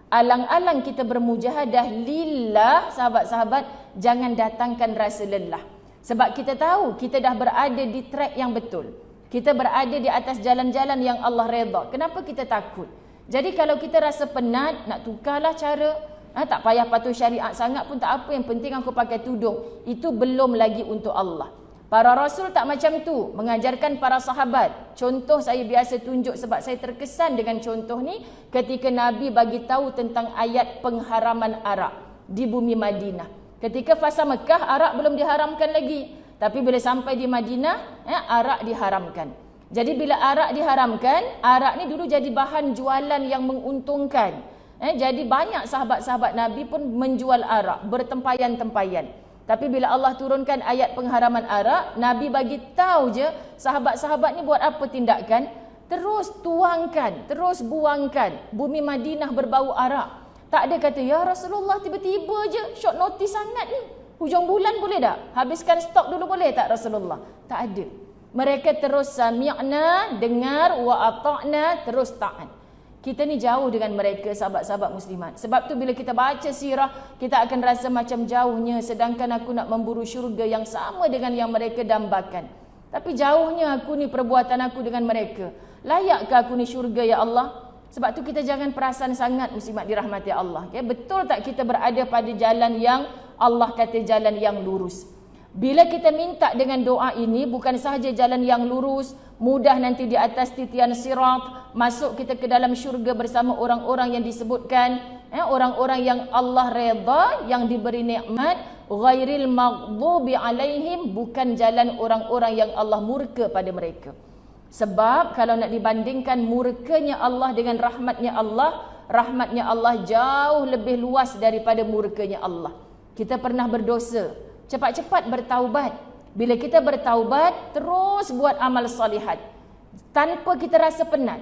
Alang-alang kita bermujahadah lillah, sahabat-sahabat, jangan datangkan rasa lelah. Sebab kita tahu kita dah berada di track yang betul. Kita berada di atas jalan-jalan yang Allah redha. Kenapa kita takut? Jadi kalau kita rasa penat, nak tukarlah cara. Tak payah patuh syariat sangat pun tak apa. Yang penting aku pakai tudung. Itu belum lagi untuk Allah. Para Rasul tak macam tu, mengajarkan para sahabat. Contoh saya biasa tunjuk sebab saya terkesan dengan contoh ni ketika Nabi bagi tahu tentang ayat pengharaman arak di bumi Madinah. Ketika fasa Mekah, arak belum diharamkan lagi. Tapi bila sampai di Madinah, arak diharamkan. Jadi bila arak diharamkan, arak ni dulu jadi bahan jualan yang menguntungkan. Jadi banyak sahabat-sahabat Nabi pun menjual arak, bertempayan-tempayan. Tapi bila Allah turunkan ayat pengharaman arak, Nabi bagi tahu je sahabat-sahabat ni buat apa tindakan? Terus tuangkan, terus buangkan. Bumi Madinah berbau arak. Tak ada kata, ya Rasulullah tiba-tiba je, short notice sangat ni. Hujung bulan boleh tak? Habiskan stok dulu boleh tak Rasulullah? Tak ada. Mereka terus sami'na, dengar, wa ata'na, terus taat. Kita ni jauh dengan mereka sahabat-sahabat muslimat. Sebab tu bila kita baca sirah, kita akan rasa macam jauhnya. Sedangkan aku nak memburu syurga yang sama dengan yang mereka dambakan. Tapi jauhnya aku ni perbuatan aku dengan mereka. Layakkah aku ni syurga ya Allah? Sebab tu kita jangan perasan sangat muslimat dirahmati Allah. Betul tak kita berada pada jalan yang Allah kata jalan yang lurus? Bila kita minta dengan doa ini, bukan sahaja jalan yang lurus, mudah nanti di atas titian sirat, masuk kita ke dalam syurga bersama orang-orang yang disebutkan, orang-orang yang Allah redha, yang diberi nikmat, ghairil maghdubi alaihim, bukan jalan orang-orang yang Allah murka pada mereka. Sebab kalau nak dibandingkan murkanya Allah dengan rahmatnya Allah jauh lebih luas daripada murkanya Allah. Kita pernah berdosa, cepat-cepat bertaubat. Bila kita bertaubat, terus buat amal salihat tanpa kita rasa penat.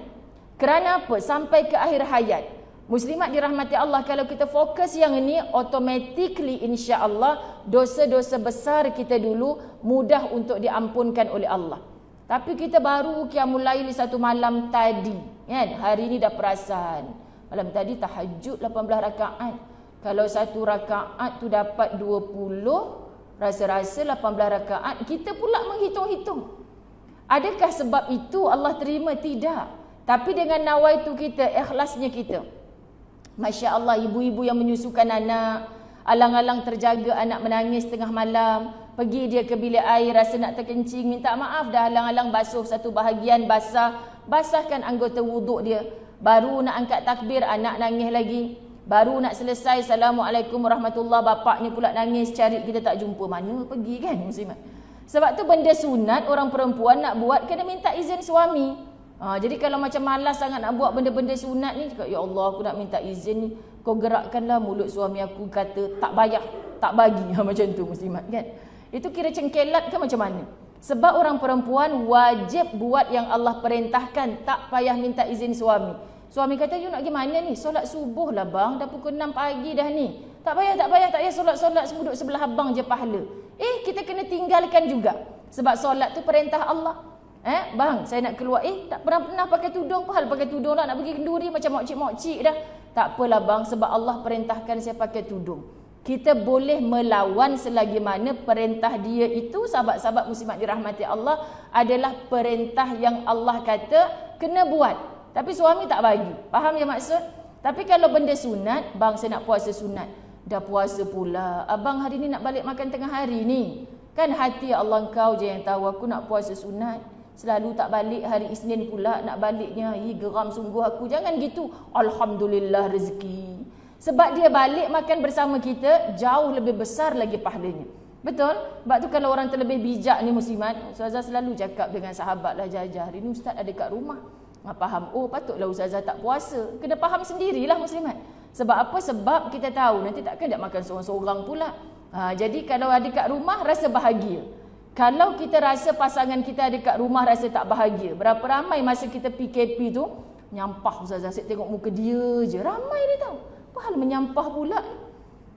Kerana apa? Sampai ke akhir hayat. Muslimat dirahmati Allah, kalau kita fokus yang ini, automatically insya-Allah dosa-dosa besar kita dulu mudah untuk diampunkan oleh Allah. Tapi kita baru qiyamul lail satu malam tadi, kan? Hari ini dah perasan. Malam tadi tahajud 18 rakaat. Kalau satu rakaat tu dapat 20, rasa-rasa 18 rakaat, kita pula menghitung-hitung. Adakah sebab itu Allah terima? Tidak. Tapi dengan nawaitu kita, ikhlasnya kita. Masya Allah, ibu-ibu yang menyusukan anak, alang-alang terjaga anak menangis tengah malam, pergi dia ke bilik air, rasa nak terkencing, minta maaf dah alang-alang basuh satu bahagian basahkan anggota wuduk dia. Baru nak angkat takbir, anak nangis lagi. Baru nak selesai, Assalamualaikum warahmatullahi, bapaknya pula nangis, cari kita tak jumpa, mana pergi kan muslimat. Sebab tu benda sunat orang perempuan nak buat kena minta izin suami. Jadi kalau macam malas sangat nak buat benda-benda sunat ni, cakap, ya Allah aku nak minta izin ni, kau gerakkanlah mulut suami aku, kata tak payah, tak bagi. Macam tu muslimat kan. Itu kira cengkelat ke macam mana? Sebab orang perempuan wajib buat yang Allah perintahkan, tak payah minta izin suami. Suami kata, you nak pergi mana ni? Solat subuh lah bang, dah pukul 6 pagi dah ni. Tak payah solat semua duduk sebelah abang je pahala. Kita kena tinggalkan juga. Sebab solat tu perintah Allah. Bang, saya nak keluar. Tak pernah pakai tudung. Apa hal pakai tudung lah? Nak pergi kenduri macam mokcik-mokcik dah. Tak apalah bang, sebab Allah perintahkan saya pakai tudung. Kita boleh melawan selagi mana perintah dia itu, sahabat-sahabat muslimat dirahmati Allah, adalah perintah yang Allah kata kena buat. Tapi suami tak bagi. Faham ya maksud? Tapi kalau benda sunat, bang saya nak puasa sunat. Dah puasa pula. Abang hari ni nak balik makan tengah hari ni. Kan hati Allah kau je yang tahu, aku nak puasa sunat. Selalu tak balik hari Isnin pula, nak baliknya. Geram sungguh aku. Jangan gitu. Alhamdulillah rezeki. Sebab dia balik makan bersama kita, jauh lebih besar lagi pahalanya. Betul? Sebab tu kalau orang terlebih bijak ni muslimat, Ustazah selalu cakap dengan sahabat lah, Jajah, hari ni Ustaz ada kat rumah. Faham, patutlah Ustazah tak puasa. Kena faham sendirilah muslimat. Sebab apa? Sebab kita tahu nanti takkan nak makan seorang-seorang pula. Jadi kalau ada kat rumah, rasa bahagia. Kalau kita rasa pasangan kita ada kat rumah, rasa tak bahagia. Berapa ramai masa kita PKP tu, nyampah Ustazah, saya tengok muka dia je. Ramai dia tahu. Apa hal menyampah pula?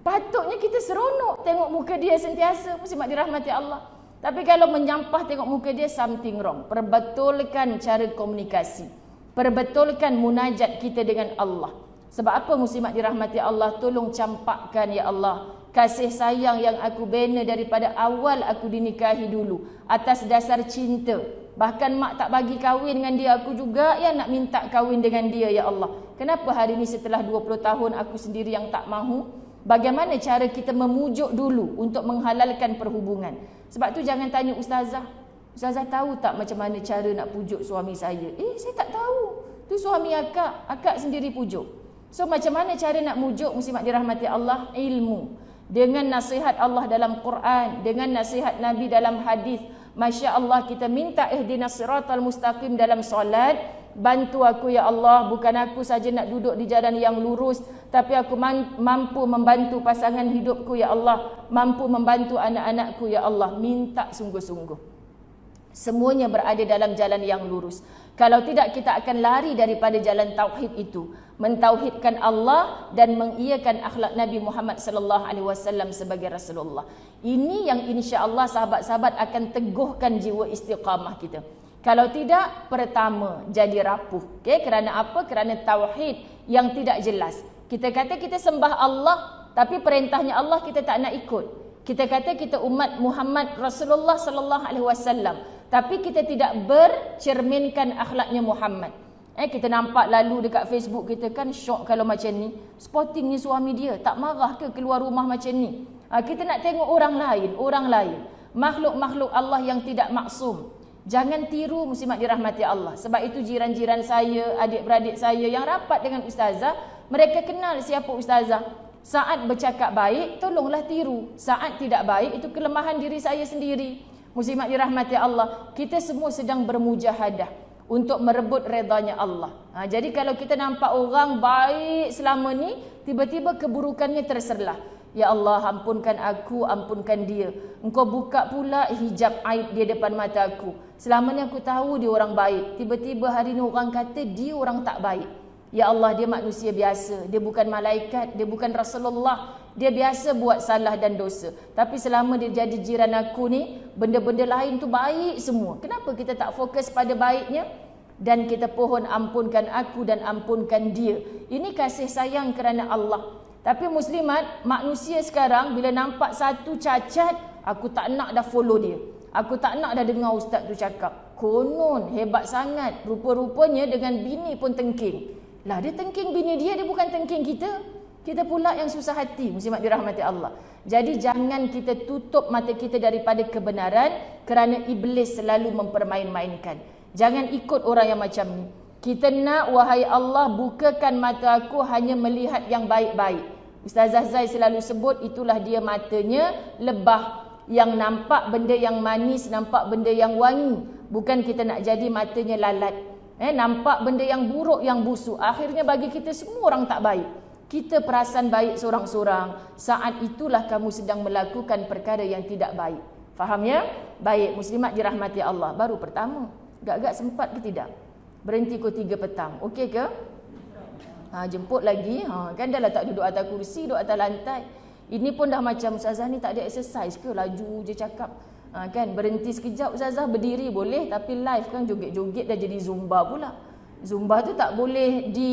Patutnya kita seronok tengok muka dia sentiasa, muslimat dirahmati Allah. Tapi kalau menyampah tengok muka dia, something wrong. Perbetulkan cara komunikasi. Perbetulkan munajat kita dengan Allah. Sebab apa muslimat dirahmati Allah? Tolong campakkan ya Allah kasih sayang yang aku bina daripada awal aku dinikahi dulu, atas dasar cinta. Bahkan mak tak bagi kahwin dengan dia, aku juga yang nak minta kahwin dengan dia ya Allah. Kenapa hari ini setelah 20 tahun aku sendiri yang tak mahu? Bagaimana cara kita memujuk dulu untuk menghalalkan perhubungan? Sebab tu jangan tanya Ustazah. Ustazah tahu tak macam mana cara nak pujuk suami saya? Saya tak tahu. Tu suami akak sendiri pujuk. So macam mana cara nak mujuk muslimat dirahmati Allah? Ilmu. Dengan nasihat Allah dalam Quran, dengan nasihat Nabi dalam hadis. Masya Allah, kita minta ihdinas siratal mustaqim dalam solat. Bantu aku ya Allah, bukan aku saja nak duduk di jalan yang lurus, tapi aku mampu membantu pasangan hidupku ya Allah, mampu membantu anak-anakku ya Allah. Minta sungguh-sungguh. Semuanya berada dalam jalan yang lurus. Kalau tidak, kita akan lari daripada jalan tauhid itu, mentauhidkan Allah dan mengiyakan akhlak Nabi Muhammad sallallahu alaihi wasallam sebagai Rasulullah. Ini yang insya-Allah sahabat-sahabat akan teguhkan jiwa istiqamah kita. Kalau tidak, pertama jadi rapuh. Kerana apa? Kerana tauhid yang tidak jelas. Kita kata kita sembah Allah, tapi perintahnya Allah kita tak nak ikut. Kita kata kita umat Muhammad Rasulullah sallallahu alaihi wasallam, tapi kita tidak bercerminkan akhlaknya Muhammad. Kita nampak lalu dekat Facebook kita kan syok kalau macam ni. Spotting ni suami dia, tak marah ke keluar rumah macam ni? Kita nak tengok orang lain. Makhluk-makhluk Allah yang tidak maksum. Jangan tiru muslimat dirahmati Allah. Sebab itu jiran-jiran saya, adik-beradik saya yang rapat dengan Ustazah, mereka kenal siapa Ustazah. Saat bercakap baik, tolonglah tiru. Saat tidak baik, itu kelemahan diri saya sendiri. Muslimat dirahmati Allah, kita semua sedang bermujahadah untuk merebut redanya Allah. Jadi kalau kita nampak orang baik selama ni, tiba-tiba keburukannya terserlah. Ya Allah, ampunkan aku, ampunkan dia. Engkau buka pula hijab aib dia depan mata aku. Selama ni aku tahu dia orang baik. Tiba-tiba hari ni orang kata dia orang tak baik. Ya Allah, dia manusia biasa. Dia bukan malaikat, dia bukan Rasulullah. Dia biasa buat salah dan dosa. Tapi selama dia jadi jiran aku ni, benda-benda lain tu baik semua. Kenapa kita tak fokus pada baiknya? Dan kita pohon ampunkan aku dan ampunkan dia. Ini kasih sayang kerana Allah. Tapi muslimat, manusia sekarang bila nampak satu cacat, aku tak nak dah follow dia. Aku tak nak dah dengar ustaz tu cakap. Konon hebat sangat. Rupa-rupanya dengan bini pun tengking. Lah dia tengking bini dia bukan tengking kita. Kita pula yang susah hati, muslimat dirahmati Allah. Jadi jangan kita tutup mata kita daripada kebenaran kerana iblis selalu mempermain-mainkan. Jangan ikut orang yang macam ni. Kita nak, wahai Allah, bukakan mata aku hanya melihat yang baik-baik. Ustazah Zai selalu sebut, itulah dia matanya lebah, yang nampak benda yang manis, nampak benda yang wangi. Bukan kita nak jadi matanya lalat. Nampak benda yang buruk, yang busuk. Akhirnya bagi kita semua orang tak baik. Kita perasan baik seorang-seorang. Saat itulah kamu sedang melakukan perkara yang tidak baik. Faham ya? Baik, muslimat dirahmati Allah. Baru pertama. Gak-gak sempat ke tidak? Berhenti pukul 3 petang. Okey ke? Jemput lagi, kan dah lah tak duduk atas kursi, duduk atas lantai. Ini pun dah macam ustazah ni tak ada exercise ke, laju je cakap. Kan berhenti sekejap ustazah, berdiri boleh, tapi live kan joget-joget dah jadi zumba pula. Zumba tu tak boleh di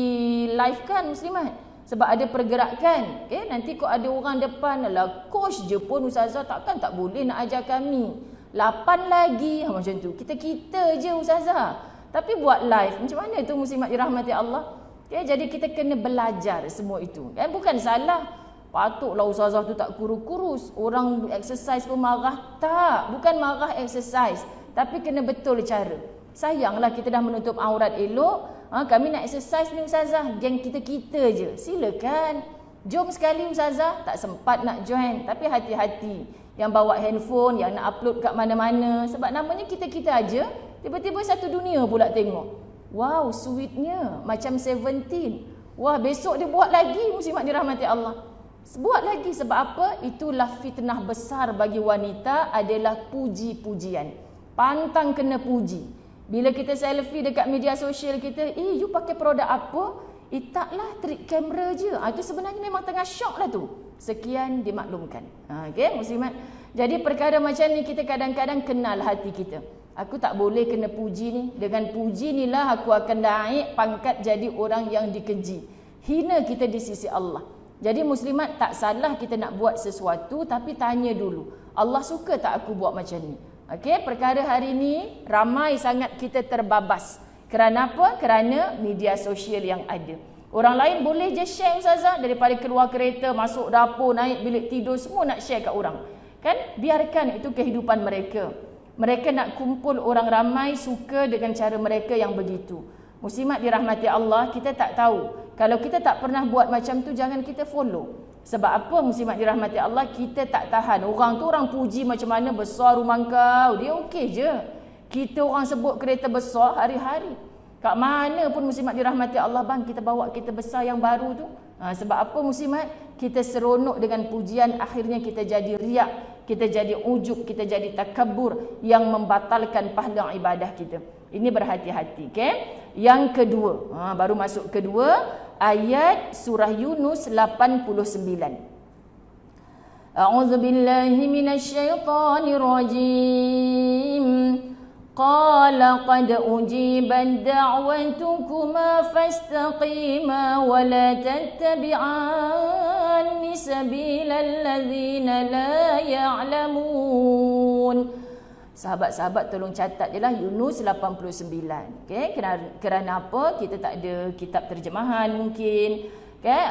live kan muslimat, sebab ada pergerakan. Okay? Nanti kau ada orang depan, lah coach je pun ustazah takkan tak boleh nak ajar kami. 8 lagi, macam tu. Kita je ustazah. Tapi buat live, macam mana tu muslimat dirahmati Allah? Okay? Jadi kita kena belajar semua itu. Kan bukan salah. Patutlah ustazah tu tak kurus-kurus. Orang exercise pun marah. Tak, bukan marah exercise. Tapi kena betul cara. Sayanglah kita dah menutup aurat elok. Kami nak exercise ni ustazah, geng kita-kita je. Silakan. Jom sekali ustazah, tak sempat nak join. Tapi hati-hati. Yang bawa handphone, yang nak upload kat mana-mana. Sebab namanya kita-kita aja. Tiba-tiba satu dunia pula tengok. Wow, sweetnya. Macam 17. Wah, besok dia buat lagi. Muslimat dirahmati Allah. Buat lagi sebab apa? Itulah fitnah besar bagi wanita adalah puji-pujian. Pantang kena puji. Bila kita selfie dekat media sosial kita, you pakai produk apa? Taklah trik kamera je. Itu sebenarnya memang tengah syok lah tu. Sekian dimaklumkan. Okay, muslimat. Jadi perkara macam ni kita kadang-kadang kenal hati kita. Aku tak boleh kena puji ni. Dengan puji ni lah aku akan naik pangkat jadi orang yang dikeji. Hina kita di sisi Allah. Jadi muslimat, tak salah kita nak buat sesuatu, tapi tanya dulu. Allah suka tak aku buat macam ni? Okey, perkara hari ni ramai sangat kita terbabas. Kerana apa? Kerana media sosial yang ada. Orang lain boleh je share ustazah, daripada keluar kereta, masuk dapur, naik bilik tidur, semua nak share kat orang. Kan? Biarkan itu kehidupan mereka. Mereka nak kumpul orang ramai, suka dengan cara mereka yang begitu. Muslimat dirahmati Allah, kita tak tahu. Kalau kita tak pernah buat macam tu, jangan kita follow. Sebab apa muslimat dirahmati Allah, kita tak tahan. Orang tu orang puji macam mana besar rumah kau, dia okey je. Kita orang sebut kereta besar hari-hari. Kat mana pun muslimat dirahmati Allah, bang kita bawa kereta besar yang baru tu. Sebab apa muslimat? Kita seronok dengan pujian, akhirnya kita jadi riak, kita jadi ujub, kita jadi takabur yang membatalkan pahala ibadah kita. Ini berhati-hati, okay? Yang kedua, baru masuk kedua, ayat surah Yunus 89. A'udzu billahi minasyaitonir rajim. Qala qad ujibat da'watukuma fastaqima wa la tattabi'anni sabilal ladzina la ya'lamun. Sahabat-sahabat tolong catat je lah Yunus 89. Okay? Kerana apa? Kita tak ada kitab terjemahan mungkin. Okay?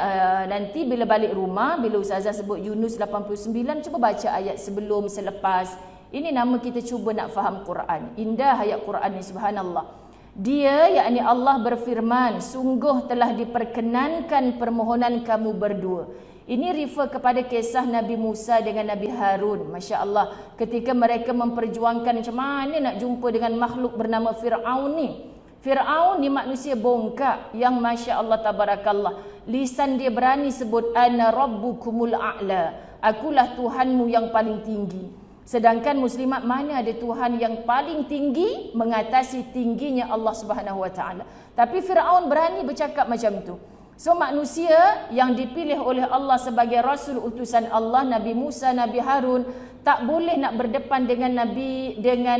Nanti bila balik rumah, bila ustazah sebut Yunus 89, cuba baca ayat sebelum, selepas. Ini nama kita cuba nak faham Quran. Indah ayat Quran ni, subhanallah. Dia, yakni Allah berfirman, sungguh telah diperkenankan permohonan kamu berdua. Ini refer kepada kisah Nabi Musa dengan Nabi Harun. Masya Allah. Ketika mereka memperjuangkan macam mana nak jumpa dengan makhluk bernama Fir'aun ni. Fir'aun ni manusia bongkak yang Masya Allah tabarakallah. Lisan dia berani sebut, Ana Rabbukumul A'la. Akulah Tuhanmu yang paling tinggi. Sedangkan muslimat, mana ada Tuhan yang paling tinggi mengatasi tingginya Allah Subhanahu Wa Taala. Tapi Fir'aun berani bercakap macam tu. So manusia yang dipilih oleh Allah sebagai Rasul utusan Allah, Nabi Musa, Nabi Harun, tak boleh nak berdepan dengan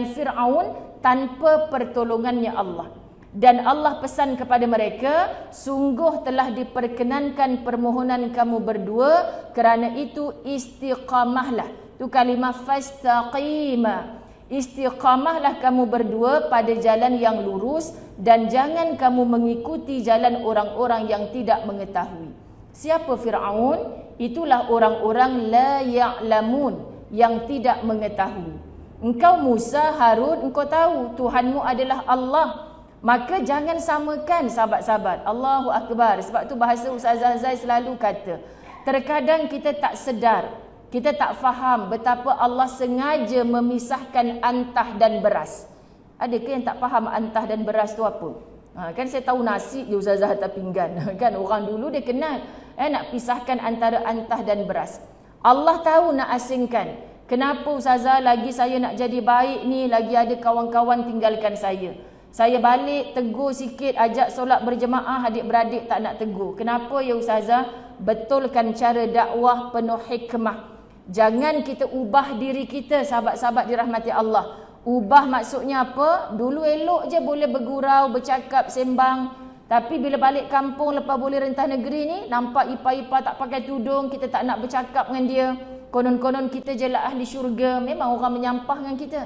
Fir'aun tanpa pertolongannya Allah. Dan Allah pesan kepada mereka, sungguh telah diperkenankan permohonan kamu berdua, kerana itu istiqamahlah. Tu kalimah fastaqima. Istiqamahlah kamu berdua pada jalan yang lurus dan jangan kamu mengikuti jalan orang-orang yang tidak mengetahui. Siapa Fir'aun? Itulah orang-orang la ya'lamun, yang tidak mengetahui. Engkau Musa, Harun, engkau tahu Tuhanmu adalah Allah. Maka jangan samakan sahabat-sahabat. Allahu Akbar. Sebab tu bahasa Ustazah Zai selalu kata, terkadang kita tak sedar, kita tak faham betapa Allah sengaja memisahkan antah dan beras. Adakah yang tak faham antah dan beras tu apa? Kan saya tahu nasi je ustazah atas pinggan. Kan orang dulu dia kenal nak pisahkan antara antah dan beras. Allah tahu nak asingkan. Kenapa ustazah lagi saya nak jadi baik ni, lagi ada kawan-kawan tinggalkan saya. Saya balik tegur sikit, ajak solat berjemaah, adik-beradik tak nak tegur. Kenapa ya Ustazah? Betulkan cara dakwah penuh hikmah. Jangan kita ubah diri kita, sahabat-sahabat dirahmati Allah. Ubah maksudnya apa? Dulu elok je boleh bergurau, bercakap, sembang. Tapi bila balik kampung lepas boleh rentah negeri ni, nampak ipa-ipa tak pakai tudung, kita tak nak bercakap dengan dia. Konon-konon kita je lah ahli syurga. Memang orang menyampah dengan kita.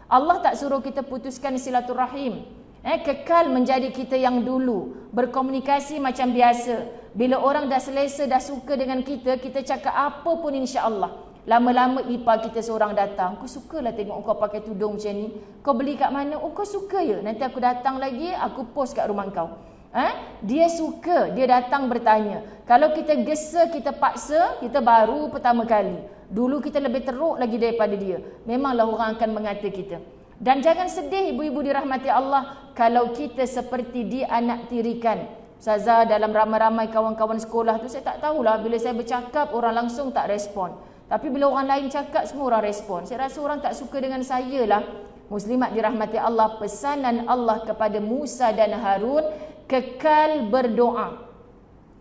Allah tak suruh kita putuskan silaturahim. Kekal menjadi kita yang dulu. Berkomunikasi macam biasa. Bila orang dah selesa, dah suka dengan kita, kita cakap apa pun insya-Allah. Lama-lama ipar kita seorang datang. Aku sukalah tengok kau pakai tudung macam ni. Kau beli kat mana? Oh kau suka ya? Nanti aku datang lagi, aku post kat rumah kau. Dia suka, dia datang bertanya. Kalau kita gesa, kita paksa, kita baru pertama kali. Dulu kita lebih teruk lagi daripada dia. Memanglah orang akan mengata kita. Dan jangan sedih ibu-ibu dirahmati Allah kalau kita seperti dianaktirikan. Ustazah, dalam ramai-ramai kawan-kawan sekolah tu saya tak tahulah, bila saya bercakap orang langsung tak respon. Tapi bila orang lain cakap semua orang respon. Saya rasa orang tak suka dengan saya lah. Muslimat dirahmati Allah, pesanan Allah kepada Musa dan Harun, kekal berdoa.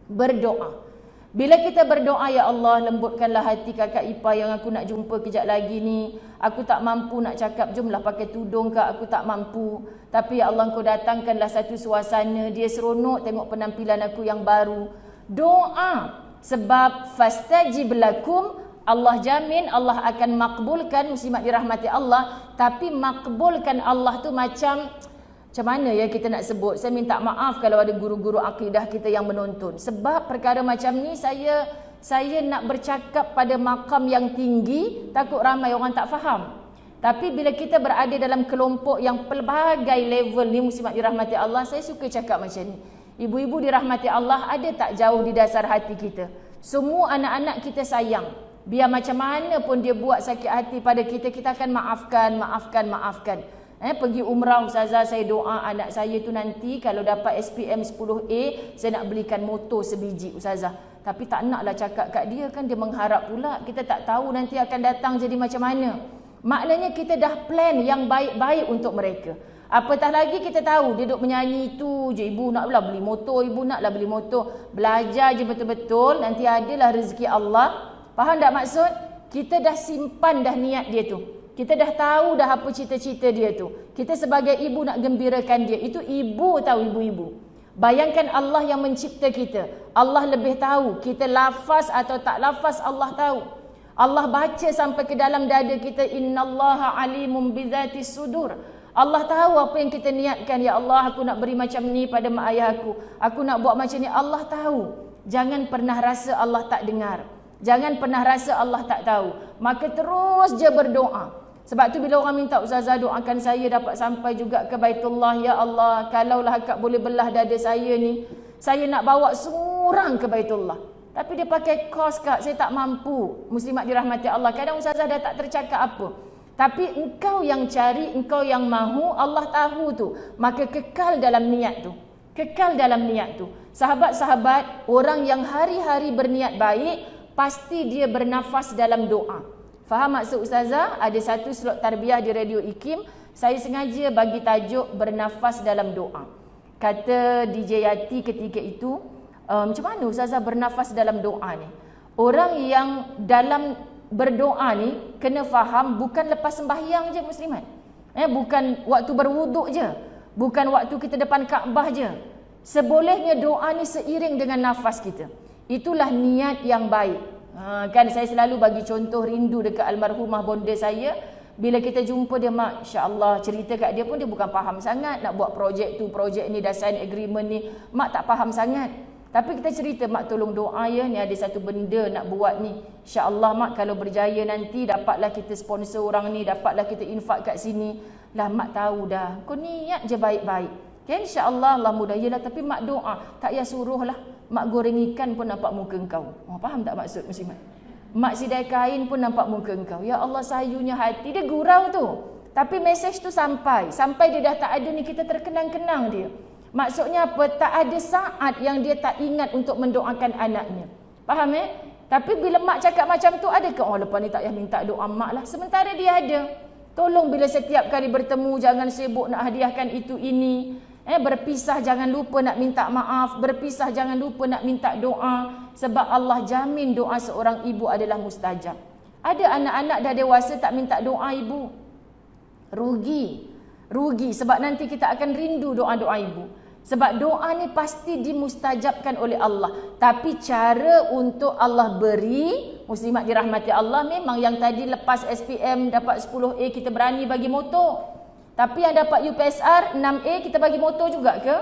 Berdoa. Bila kita berdoa, ya Allah lembutkanlah hati kakak ipar yang aku nak jumpa kejap lagi ni. Aku tak mampu nak cakap, jomlah pakai tudung kak, aku tak mampu. Tapi ya Allah engkau datangkanlah satu suasana, dia seronok tengok penampilan aku yang baru. Doa. Sebab fastajib lakum, Allah jamin Allah akan makbulkan, muslimat dirahmati Allah. Tapi makbulkan Allah tu macam mana ya kita nak sebut? Saya minta maaf kalau ada guru-guru akidah kita yang menonton. Sebab perkara macam ni saya nak bercakap pada makam yang tinggi, takut ramai orang tak faham. Tapi bila kita berada dalam kelompok yang pelbagai level ni, muslimat dirahmati Allah, saya suka cakap macam ni. Ibu-ibu dirahmati Allah, ada tak jauh di dasar hati kita? Semua anak-anak kita sayang. Biar macam mana pun dia buat sakit hati pada kita, kita akan maafkan. Pergi umrah Ustazah, saya doa anak saya tu nanti kalau dapat SPM 10A, saya nak belikan motor sebiji Ustazah. Tapi tak naklah cakap kat dia, kan dia mengharap pula. Kita tak tahu nanti akan datang jadi macam mana. Maknanya kita dah plan yang baik-baik untuk mereka. Apatah lagi kita tahu dia duk menyanyi tu je, ibu naklah beli motor, ibu naklah beli motor. Belajar je betul-betul, nanti adalah rezeki Allah. Faham tak maksud? Kita dah simpan dah niat dia tu. Kita dah tahu dah apa cita-cita dia tu. Kita sebagai ibu nak gembirakan dia. Itu ibu tahu, ibu-ibu. Bayangkan Allah yang mencipta kita. Allah lebih tahu. Kita lafaz atau tak lafaz, Allah tahu. Allah baca sampai ke dalam dada kita. Innallaha alimun bizatis sudur. Allah tahu apa yang kita niatkan. Ya Allah, aku nak beri macam ni pada mak ayah aku. Aku nak buat macam ni. Allah tahu. Jangan pernah rasa Allah tak dengar. Jangan pernah rasa Allah tak tahu. Maka terus je berdoa. Sebab tu bila orang minta, Ustazah doakan saya dapat sampai juga ke Baitullah. Ya Allah, kalaulah akak boleh belah dada saya ni, saya nak bawa seorang ke Baitullah. Tapi dia pakai kos kak, saya tak mampu. Muslimat dirahmati Allah. Kadang Ustazah dah tak tercakap apa. Tapi engkau yang cari, engkau yang mahu, Allah tahu tu. Maka kekal dalam niat tu. Kekal dalam niat tu. Sahabat-sahabat, orang yang hari-hari berniat baik, pasti dia bernafas dalam doa. Faham maksud Ustazah? Ada satu slot tarbiyah di Radio IKIM, saya sengaja bagi tajuk bernafas dalam doa. Kata DJ Yati ketika itu, macam mana Ustazah bernafas dalam doa ni? Orang yang dalam berdoa ni kena faham bukan lepas sembahyang je muslimat. Bukan waktu berwuduk je. Bukan waktu kita depan Kaabah je. Sebolehnya doa ni seiring dengan nafas kita. Itulah niat yang baik. Kan saya selalu bagi contoh rindu dekat almarhumah bonda saya. Bila kita jumpa dia, mak, insya-Allah cerita kat dia pun dia bukan faham sangat nak buat projek tu, projek ni, dah sign agreement ni, mak tak faham sangat. Tapi kita cerita, mak tolong doa ya, ni ada satu benda nak buat ni. Insya-Allah mak kalau berjaya nanti dapatlah kita sponsor orang ni, dapatlah kita infak kat sini. Lah mak tahu dah. Kau niat je baik-baik. Kan insya-Allah Allah mudah. Yalah, tapi mak doa, tak payah suruhlah. Mak goreng ikan pun nampak muka engkau. Faham tak maksud muslimat? Mak sidai kain pun nampak muka engkau. Ya Allah, sayunya hati. Dia gurau tu. Tapi mesej tu sampai. Sampai dia dah tak ada ni, kita terkenang-kenang dia. Maksudnya apa? Tak ada saat yang dia tak ingat untuk mendoakan anaknya. Faham Tapi bila mak cakap macam tu, adakah lepas ni tak payah minta doa mak lah? Sementara dia ada. Tolong bila setiap kali bertemu jangan sibuk nak hadiahkan itu ini. Berpisah jangan lupa nak minta maaf. Berpisah jangan lupa nak minta doa. Sebab Allah jamin doa seorang ibu adalah mustajab. Ada anak-anak dah dewasa tak minta doa ibu. Rugi sebab nanti kita akan rindu doa-doa ibu. Sebab doa ni pasti dimustajabkan oleh Allah. Tapi cara untuk Allah beri, muslimat dirahmati Allah, memang yang tadi lepas SPM dapat 10A kita berani bagi motor. Tapi yang dapat UPSR 6A kita bagi motor juga ke?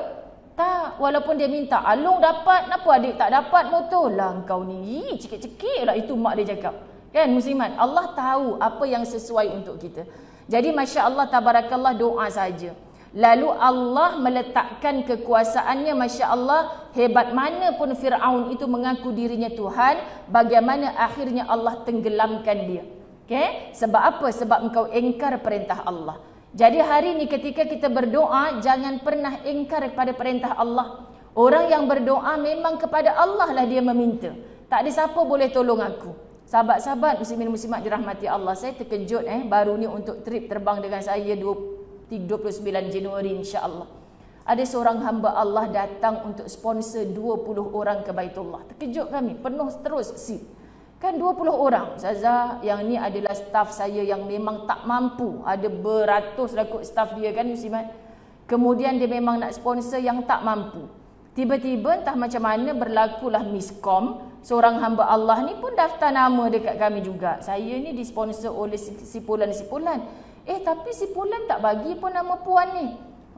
Tak. Walaupun dia minta, Alung dapat, kenapa adik tak dapat motor? Lah kau ni, cekik-cekik lah itu mak dia cakap. Kan muslimat, Allah tahu apa yang sesuai untuk kita. Jadi Masya Allah, tabarakallah, doa saja. Lalu Allah meletakkan kekuasaannya, Masya Allah, hebat mana pun Fir'aun itu mengaku dirinya Tuhan, bagaimana akhirnya Allah tenggelamkan dia. Okay? Sebab apa? Sebab engkau engkar perintah Allah. Jadi hari ini ketika kita berdoa, jangan pernah engkar kepada perintah Allah. Orang yang berdoa memang kepada Allah lah dia meminta. Tak ada siapa boleh tolong aku. Sahabat-sahabat muslimin muslimat dirahmati Allah, saya terkejut baru ni untuk trip terbang dengan saya 29 Januari insya-Allah. Ada seorang hamba Allah datang untuk sponsor 20 orang ke Baitullah. Terkejut kami, penuh terus seat. Kan 20 orang. Ustazah, yang ni adalah staf saya yang memang tak mampu. Ada beratus lah kot staf dia kan muslimat. Kemudian dia memang nak sponsor yang tak mampu. Tiba-tiba entah macam mana berlakulah miskom. Seorang hamba Allah ni pun daftar nama dekat kami juga. Saya ni disponsor oleh si Pulan. Tapi si Pulan tak bagi pun nama puan ni.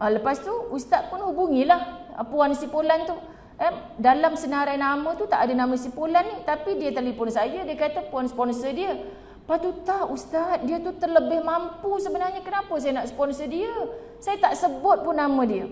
Lepas tu ustaz pun hubungilah puan si Pulan tu. Dalam senarai nama tu tak ada nama si Pulan ni. Tapi dia telefon saya, dia kata puan sponsor dia. Lepas tu tak ustaz, dia tu terlebih mampu sebenarnya. Kenapa saya nak sponsor dia? Saya tak sebut pun nama dia.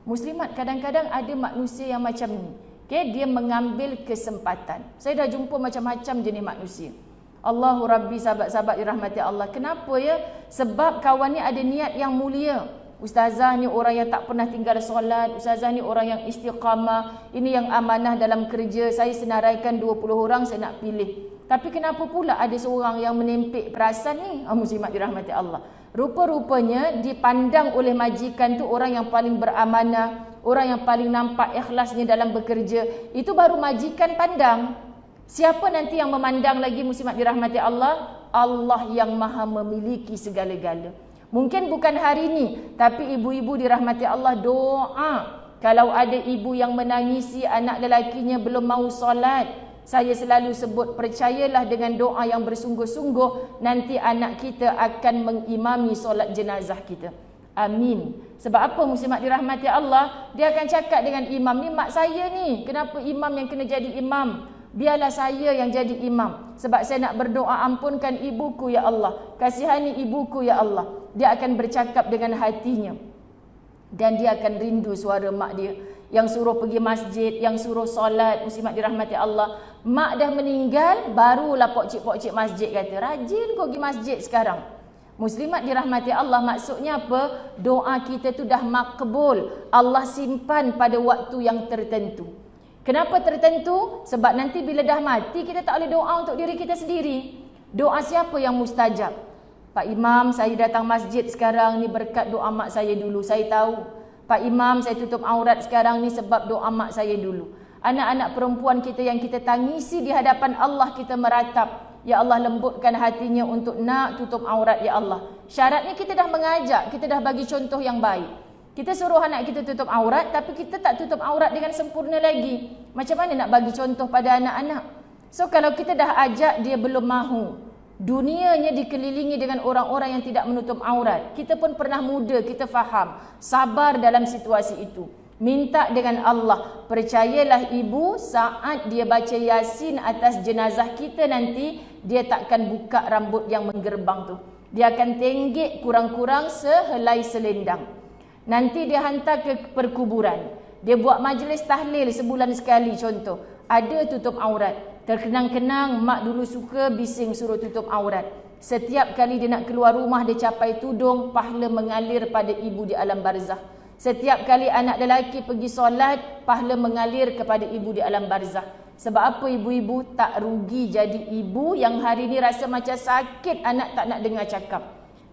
Muslimat, kadang-kadang ada manusia yang macam ni. Okay, dia mengambil kesempatan. Saya dah jumpa macam-macam jenis manusia. Allahu Rabbi, sahabat-sahabat dirahmati Allah. Kenapa ya? Sebab kawan ni ada niat yang mulia. Ustazah ni orang yang tak pernah tinggal solat. Ustazah ni orang yang istiqamah. Ini yang amanah dalam kerja. Saya senaraikan 20 orang saya nak pilih. Tapi kenapa pula ada seorang yang menempik perasan ni? Muslimat dirahmati Allah. Rupa-rupanya dipandang oleh majikan tu orang yang paling beramanah, orang yang paling nampak ikhlasnya dalam bekerja. Itu baru majikan pandang. Siapa nanti yang memandang lagi muslimat dirahmati Allah? Allah yang maha memiliki segala-gala. Mungkin bukan hari ini, tapi ibu-ibu dirahmati Allah doa. Kalau ada ibu yang menangisi anak lelakinya belum mau solat, saya selalu sebut, percayalah dengan doa yang bersungguh-sungguh, nanti anak kita akan mengimami solat jenazah kita. Amin. Sebab apa muslimat dirahmati Allah? Dia akan cakap dengan imam, ni mak saya ni, kenapa imam yang kena jadi imam? Biarlah saya yang jadi imam. Sebab saya nak berdoa, ampunkan ibuku ya Allah, kasihani ibuku ya Allah. Dia akan bercakap dengan hatinya. Dan dia akan rindu suara mak dia yang suruh pergi masjid, yang suruh solat. Muslimat dirahmati Allah, mak dah meninggal, barulah pokcik-pokcik masjid kata, rajin kau pergi masjid sekarang. Muslimat dirahmati Allah, maksudnya apa? Doa kita tu dah makbul. Allah simpan pada waktu yang tertentu. Kenapa tertentu? Sebab nanti bila dah mati, kita tak boleh doa untuk diri kita sendiri. Doa siapa yang mustajab? Pak Imam, saya datang masjid sekarang ni berkat doa mak saya dulu. Saya tahu. Pak Imam, saya tutup aurat sekarang ni sebab doa mak saya dulu. Anak-anak perempuan kita yang kita tangisi di hadapan Allah, kita meratap, ya Allah lembutkan hatinya untuk nak tutup aurat ya Allah. Syaratnya kita dah mengajak, kita dah bagi contoh yang baik. Kita suruh anak kita tutup aurat, tapi kita tak tutup aurat dengan sempurna lagi. Macam mana nak bagi contoh pada anak-anak? So kalau kita dah ajak dia belum mahu, dunianya dikelilingi dengan orang-orang yang tidak menutup aurat. Kita pun pernah muda, kita faham. Sabar dalam situasi itu. Minta dengan Allah. Percayalah ibu, saat dia baca Yasin atas jenazah kita nanti, dia takkan buka rambut yang menggerbang tu. Dia akan tenggek kurang-kurang sehelai selendang. Nanti dia hantar ke perkuburan. Dia buat majlis tahlil sebulan sekali contoh. Ada tutup aurat. Terkenang-kenang mak dulu suka bising suruh tutup aurat. Setiap kali dia nak keluar rumah, dia capai tudung, pahala mengalir pada ibu di alam barzah. Setiap kali anak lelaki pergi solat, pahala mengalir kepada ibu di alam barzah. Sebab apa ibu-ibu tak rugi jadi ibu yang hari ni rasa macam sakit anak tak nak dengar cakap.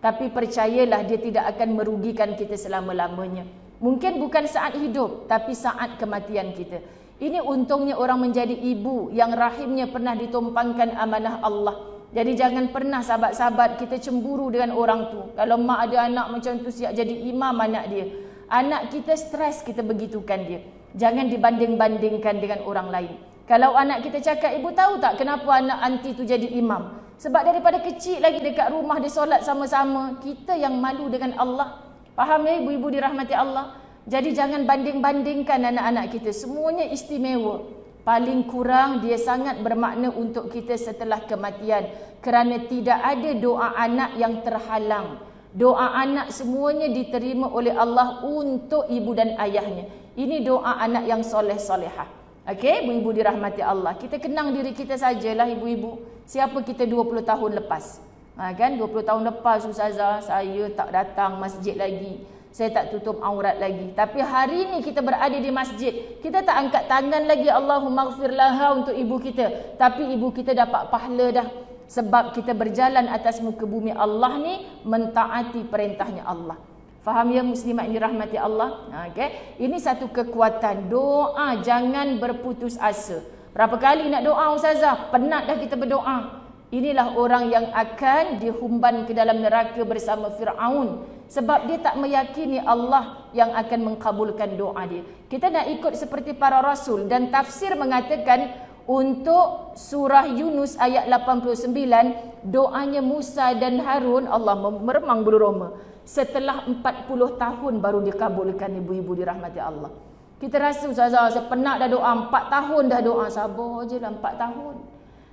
Tapi percayalah dia tidak akan merugikan kita selama-lamanya. Mungkin bukan saat hidup, tapi saat kematian kita. Ini untungnya orang menjadi ibu yang rahimnya pernah ditumpangkan amanah Allah. Jadi jangan pernah sahabat-sahabat kita cemburu dengan orang tu. Kalau mak ada anak macam tu siap jadi imam anak dia. Anak kita stres, kita begitukan dia. Jangan dibanding-bandingkan dengan orang lain. Kalau anak kita cakap, ibu tahu tak kenapa anak anti tu jadi imam? Sebab daripada kecil lagi dekat rumah dia solat sama-sama. Kita yang malu dengan Allah. Faham ya ibu-ibu dirahmati Allah? Jadi jangan banding-bandingkan anak-anak kita. Semuanya istimewa. Paling kurang dia sangat bermakna untuk kita setelah kematian. Kerana tidak ada doa anak yang terhalang. Doa anak semuanya diterima oleh Allah untuk ibu dan ayahnya. Ini doa anak yang soleh-solehah. Okey, ibu-ibu dirahmati Allah. Kita kenang diri kita sajalah ibu-ibu. Siapa kita 20 tahun lepas? Kan 20 tahun lepas Ustazah, saya tak datang masjid lagi. Saya tak tutup aurat lagi. Tapi hari ni kita berada di masjid. Kita tak angkat tangan lagi Allahumma ghfir laha untuk ibu kita. Tapi ibu kita dapat pahala dah. Sebab kita berjalan atas muka bumi Allah ni mentaati perintahnya Allah. Faham ya muslimat yang dirahmati Allah? Okay. Ini satu kekuatan. Doa, jangan berputus asa. Berapa kali nak doa Ustazah? Penat dah kita berdoa. Inilah orang yang akan dihumban ke dalam neraka bersama Fir'aun. Sebab dia tak meyakini Allah yang akan mengkabulkan doa dia. Kita nak ikut seperti para rasul. Dan tafsir mengatakan untuk surah Yunus ayat 89, doanya Musa dan Harun, Allah meremang bulu roma. Setelah 40 tahun baru dikabulkan ibu-ibu dirahmati Allah. Kita rasa Ustazah, saya penat dah doa, 4 tahun dah doa. Sabar je lah 4 tahun.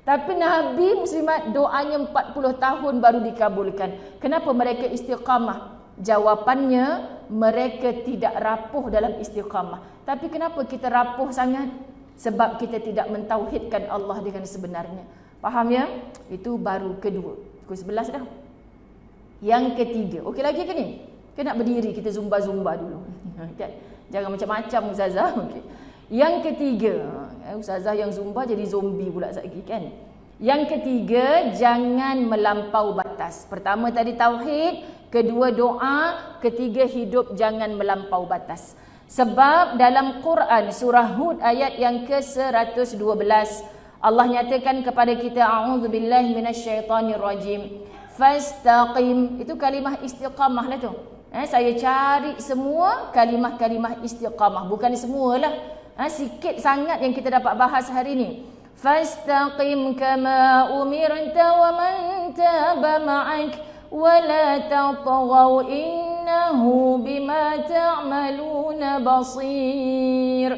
Tapi Nabi muslimat doanya 40 tahun baru dikabulkan. Kenapa mereka istiqamah? Jawapannya, mereka tidak rapuh dalam istiqamah. Tapi kenapa kita rapuh sangat? Sebab kita tidak mentauhidkan Allah dengan sebenarnya. Faham ya? Itu baru kedua. Pukul 11 dah. Yang ketiga, okey lagi ke ni? Kita nak berdiri, kita zumba-zumba dulu. Jangan macam-macam Ustazah. Okay. Yang ketiga, Ustazah yang zumba jadi zombie pula lagi kan? Yang ketiga, jangan melampau batas. Pertama tadi tauhid, kedua doa, ketiga hidup jangan melampau batas. Sebab dalam Quran surah Hud ayat yang ke-112, Allah nyatakan kepada kita, a'udzubillahi minasyaitonirrajim. Fastaqim, itu kalimah istiqamah lah tu. Saya cari semua kalimah-kalimah istiqamah, bukan semualah. Sikit sangat yang kita dapat bahas hari ni. Fastaqim kama umirta wa man taba ma'ak wa la tatghaw innahu bima ta'maluna basir.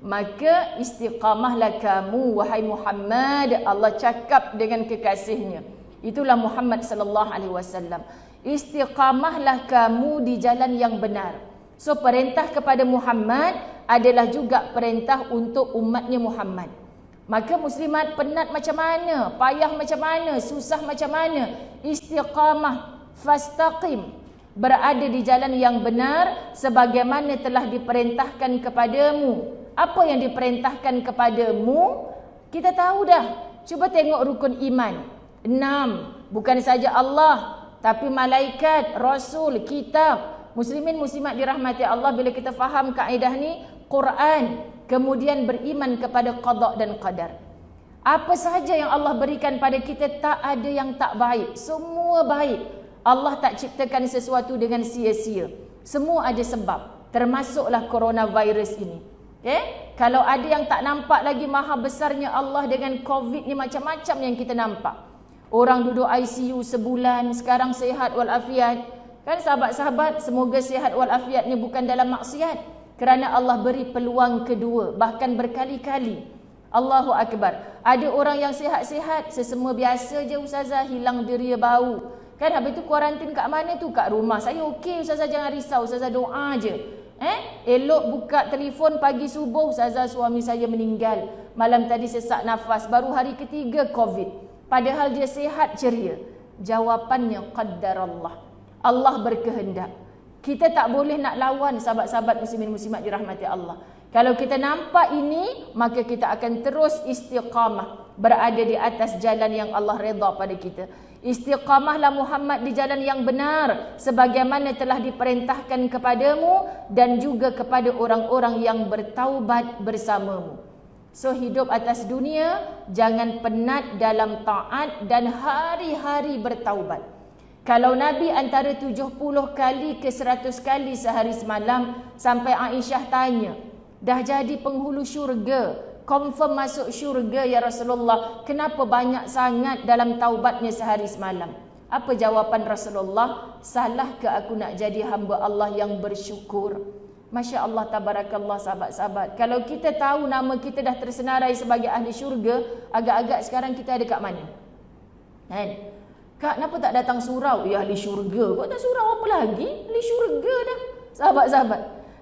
Maka istiqamahlah kamu wahai Muhammad, Allah cakap dengan kekasihnya. Itulah Muhammad sallallahu alaihi wasallam. Istiqamahlah kamu di jalan yang benar. So perintah kepada Muhammad adalah juga perintah untuk umatnya Muhammad. Maka muslimat penat macam mana, payah macam mana, susah macam mana, istiqamah, fastaqim, berada di jalan yang benar sebagaimana telah diperintahkan kepadamu. Apa yang diperintahkan kepadamu kita tahu dah. Cuba tengok rukun iman. 6. Bukan saja Allah, tapi malaikat, rasul, kitab. Muslimin muslimat dirahmati Allah, bila kita faham kaedah ni, Quran, kemudian beriman kepada qada dan qadar. Apa sahaja yang Allah berikan pada kita, tak ada yang tak baik. Semua baik. Allah tak ciptakan sesuatu dengan sia-sia. Semua ada sebab. Termasuklah coronavirus ini. Okay? Kalau ada yang tak nampak lagi maha besarnya Allah dengan COVID ni, macam-macam yang kita nampak. Orang duduk ICU sebulan, sekarang sihat walafiat. Kan sahabat-sahabat, semoga sihat walafiat ni bukan dalam maksiat. Kerana Allah beri peluang kedua, bahkan berkali-kali. Allahu Akbar. Ada orang yang sihat-sihat, sesemua biasa je Ustazah, hilang deria bau. Kan habis tu kuarantin kat mana tu? Kat rumah. Saya okey Ustazah, jangan risau. Ustazah doa je. Elok buka telefon pagi subuh, Ustazah suami saya meninggal. Malam tadi sesak nafas, baru hari ketiga COVID. Padahal dia sihat ceria. Jawapannya qaddarallah. Allah berkehendak. Kita tak boleh nak lawan sahabat-sahabat muslimin muslimat dirahmati Allah. Kalau kita nampak ini, maka kita akan terus istiqamah, berada di atas jalan yang Allah redha pada kita. Istiqamahlah Muhammad di jalan yang benar sebagaimana telah diperintahkan kepadamu dan juga kepada orang-orang yang bertaubat bersamamu. So hidup atas dunia, jangan penat dalam taat dan hari-hari bertaubat. Kalau Nabi antara 70 kali ke 100 kali sehari semalam, sampai Aisyah tanya, dah jadi penghulu syurga, confirm masuk syurga ya Rasulullah, kenapa banyak sangat dalam taubatnya sehari semalam? Apa jawapan Rasulullah? Salah ke aku nak jadi hamba Allah yang bersyukur? Masya Allah, tabarakallah sahabat-sahabat. Kalau kita tahu nama kita dah tersenarai sebagai ahli syurga, agak-agak sekarang kita ada kat mana? Kan? Kak, kenapa tak datang surau? Ya, ahli syurga. Kau tak surau apa lagi? Ahli syurga dah, sahabat-sahabat.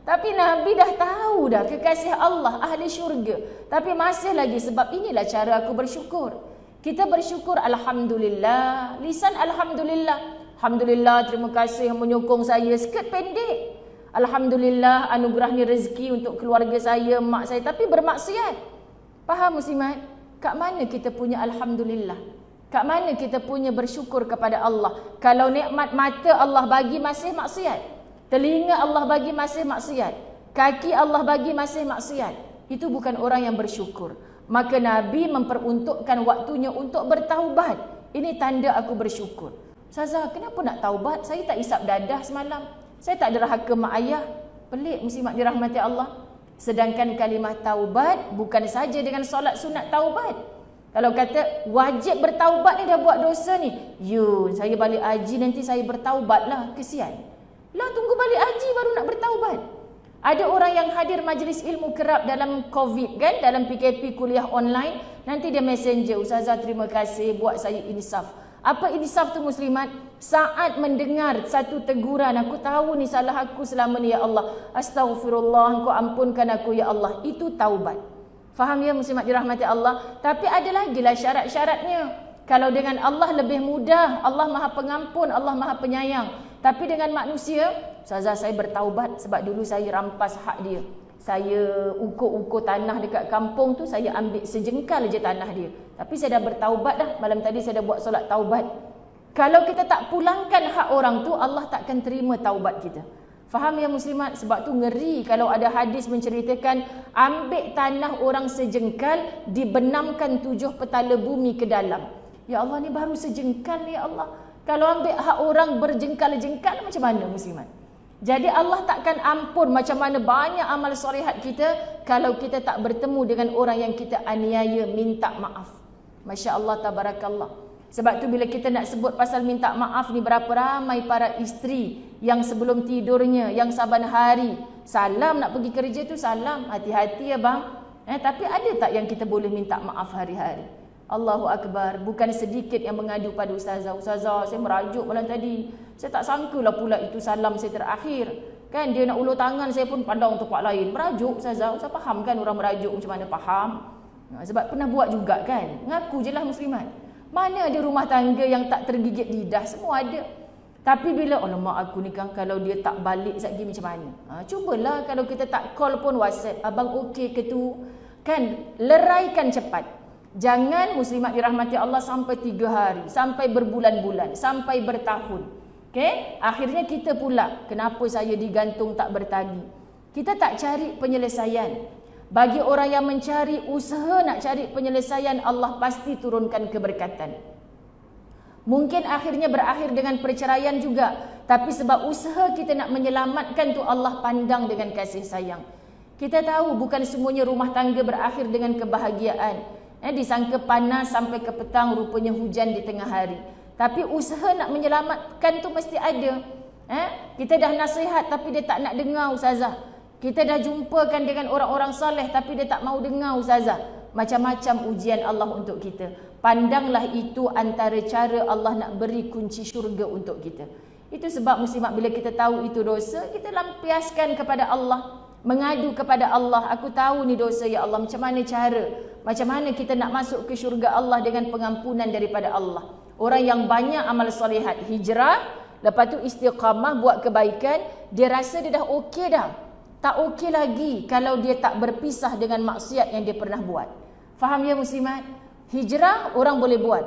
Tapi Nabi dah tahu dah kekasih Allah, ahli syurga. Tapi masih lagi, sebab inilah cara aku bersyukur. Kita bersyukur, Alhamdulillah. Lisan Alhamdulillah. Alhamdulillah, terima kasih yang menyokong saya. Skirt pendek. Alhamdulillah, anugerahnya rezeki untuk keluarga saya, mak saya. Tapi bermaksiat. Faham muslimat? Kat mana kita punya Alhamdulillah? Kat mana kita punya bersyukur kepada Allah? Kalau nikmat mata Allah bagi masih maksiat, telinga Allah bagi masih maksiat, kaki Allah bagi masih maksiat, itu bukan orang yang bersyukur. Maka Nabi memperuntukkan waktunya untuk bertaubat. Ini tanda aku bersyukur. Ustazah, kenapa nak taubat? Saya tak isap dadah semalam, saya tak derhaka mak ayah. Pelik muslimat dirahmati Allah. Sedangkan kalimah taubat bukan saja dengan solat sunat taubat. Kalau kata wajib bertaubat ni dah buat dosa ni, yun, saya balik haji nanti saya bertaubat lah, kesian. Lah, tunggu balik haji baru nak bertaubat. Ada orang yang hadir majlis ilmu kerap dalam COVID kan, dalam PKP kuliah online, nanti dia messenger, Ustazah terima kasih buat saya insaf. Apa insaf tu muslimat? Saat mendengar satu teguran, aku tahu ni salah aku selama ni ya Allah, astaghfirullah, engkau ampunkan aku ya Allah, itu taubat. Faham ya muslimat dirahmati Allah? Tapi ada lagi lah syarat-syaratnya. Kalau dengan Allah lebih mudah, Allah Maha Pengampun, Allah Maha Penyayang. Tapi dengan manusia, Ustazah saya bertaubat sebab dulu saya rampas hak dia. Saya ukur-ukur tanah dekat kampung tu, saya ambil sejengkal je tanah dia. Tapi saya dah bertaubat dah, malam tadi saya dah buat solat taubat. Kalau kita tak pulangkan hak orang tu, Allah takkan terima taubat kita. Faham ya muslimat? Sebab tu ngeri kalau ada hadis menceritakan ambil tanah orang sejengkal, dibenamkan 7 petala bumi ke dalam. Ya Allah, ni baru sejengkal ni ya Allah. Kalau ambil hak orang berjengkal-jengkal macam mana muslimat? Jadi Allah takkan ampun macam mana banyak amal solehat kita kalau kita tak bertemu dengan orang yang kita aniaya, minta maaf. Masya Allah, tabarakallah. Sebab tu bila kita nak sebut pasal minta maaf ni, berapa ramai para isteri yang sebelum tidurnya, yang saban hari salam nak pergi kerja tu salam, hati-hati ya bang. Tapi ada tak yang kita boleh minta maaf hari-hari? Allahu Akbar. Bukan sedikit yang mengadu pada Ustazah, Ustazah saya merajuk malam tadi, saya tak sangkalah pula itu salam saya terakhir. Kan dia nak ulur tangan, saya pun pandang tempat lain. Merajuk Ustazah, Ustazah faham kan orang merajuk macam mana? Faham. Sebab pernah buat juga kan. Ngaku je lah muslimat. Mana ada rumah tangga yang tak tergigit lidah? Semua ada. Tapi bila alamak aku ni kan, kalau dia tak balik sekejap lagi macam mana? Cubalah kalau kita tak call pun WhatsApp, abang okey ke tu? Kan leraikan cepat. Jangan muslimat dirahmati Allah sampai 3 hari, sampai berbulan-bulan, sampai bertahun. Okey? Akhirnya kita pula, kenapa saya digantung tak bertagi? Kita tak cari penyelesaian. Bagi orang yang mencari usaha nak cari penyelesaian, Allah pasti turunkan keberkatan. Mungkin akhirnya berakhir dengan perceraian juga, tapi sebab usaha kita nak menyelamatkan tu, Allah pandang dengan kasih sayang. Kita tahu bukan semuanya rumah tangga berakhir dengan kebahagiaan. Disangka panas sampai ke petang, rupanya hujan di tengah hari. Tapi usaha nak menyelamatkan tu mesti ada. Kita dah nasihat tapi dia tak nak dengar Ustazah. Kita dah jumpakan dengan orang-orang soleh tapi dia tak mau dengar Ustazah. Macam-macam ujian Allah untuk kita. Pandanglah itu antara cara Allah nak beri kunci syurga untuk kita. Itu sebab muslimat bila kita tahu itu dosa, kita lampiaskan kepada Allah, mengadu kepada Allah. Aku tahu ni dosa ya Allah, macam mana cara? Macam mana kita nak masuk ke syurga Allah dengan pengampunan daripada Allah? Orang yang banyak amal solehat, hijrah, lepas tu istiqamah buat kebaikan, dia rasa dia dah okey dah. Tak okey lagi kalau dia tak berpisah dengan maksiat yang dia pernah buat. Faham ya muslimat? Hijrah orang boleh buat.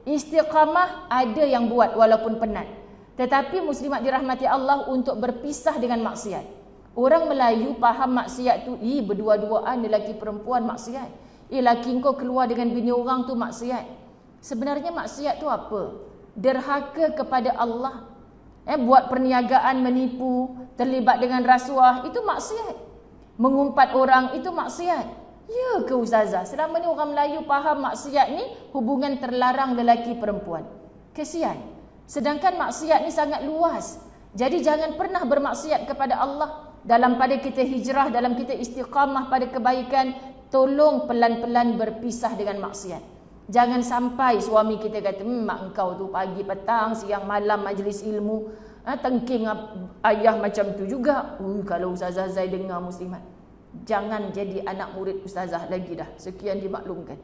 Istiqamah ada yang buat walaupun penat. Tetapi muslimat dirahmati Allah untuk berpisah dengan maksiat. Orang Melayu faham maksiat tu, berdua-duaan lelaki perempuan maksiat. Laki kau keluar dengan bini orang tu maksiat. Sebenarnya maksiat tu apa? Derhaka kepada Allah. Buat perniagaan menipu, terlibat dengan rasuah, itu maksiat. Mengumpat orang, itu maksiat. Ya ke Ustazah? Selama ni orang Melayu faham maksiat ni hubungan terlarang lelaki perempuan. Kesian. Sedangkan maksiat ni sangat luas. Jadi jangan pernah bermaksiat kepada Allah. Dalam pada kita hijrah, dalam kita istiqamah pada kebaikan, tolong pelan-pelan berpisah dengan maksiat. Jangan sampai suami kita kata, mak engkau tu pagi petang, siang malam majlis ilmu, tengking ayah macam tu juga. Kalau Ustazah Zai dengar muslimat, jangan jadi anak murid Ustazah lagi dah. Sekian dimaklumkan.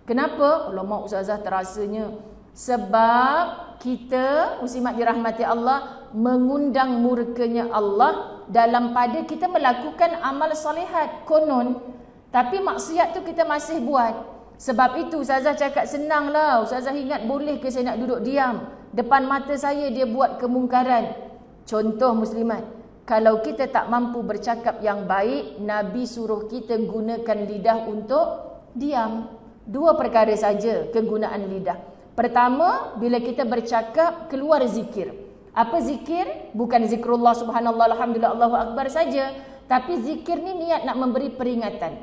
Kenapa? Alamak Ustazah terasanya. Sebab kita muslimat dirahmati Allah mengundang murkanya Allah dalam pada kita melakukan amal solehat konon, tapi maksiat tu kita masih buat. Sebab itu Ustazah cakap senanglah. Ustazah ingat boleh ke saya nak duduk diam depan mata saya dia buat kemungkaran. Contoh muslimat, kalau kita tak mampu bercakap yang baik, Nabi suruh kita gunakan lidah untuk diam. Dua perkara saja kegunaan lidah. Pertama, bila kita bercakap keluar zikir. Apa zikir? Bukan zikrullah subhanallah alhamdulillah Allahu akbar saja, tapi zikir ni niat nak memberi peringatan.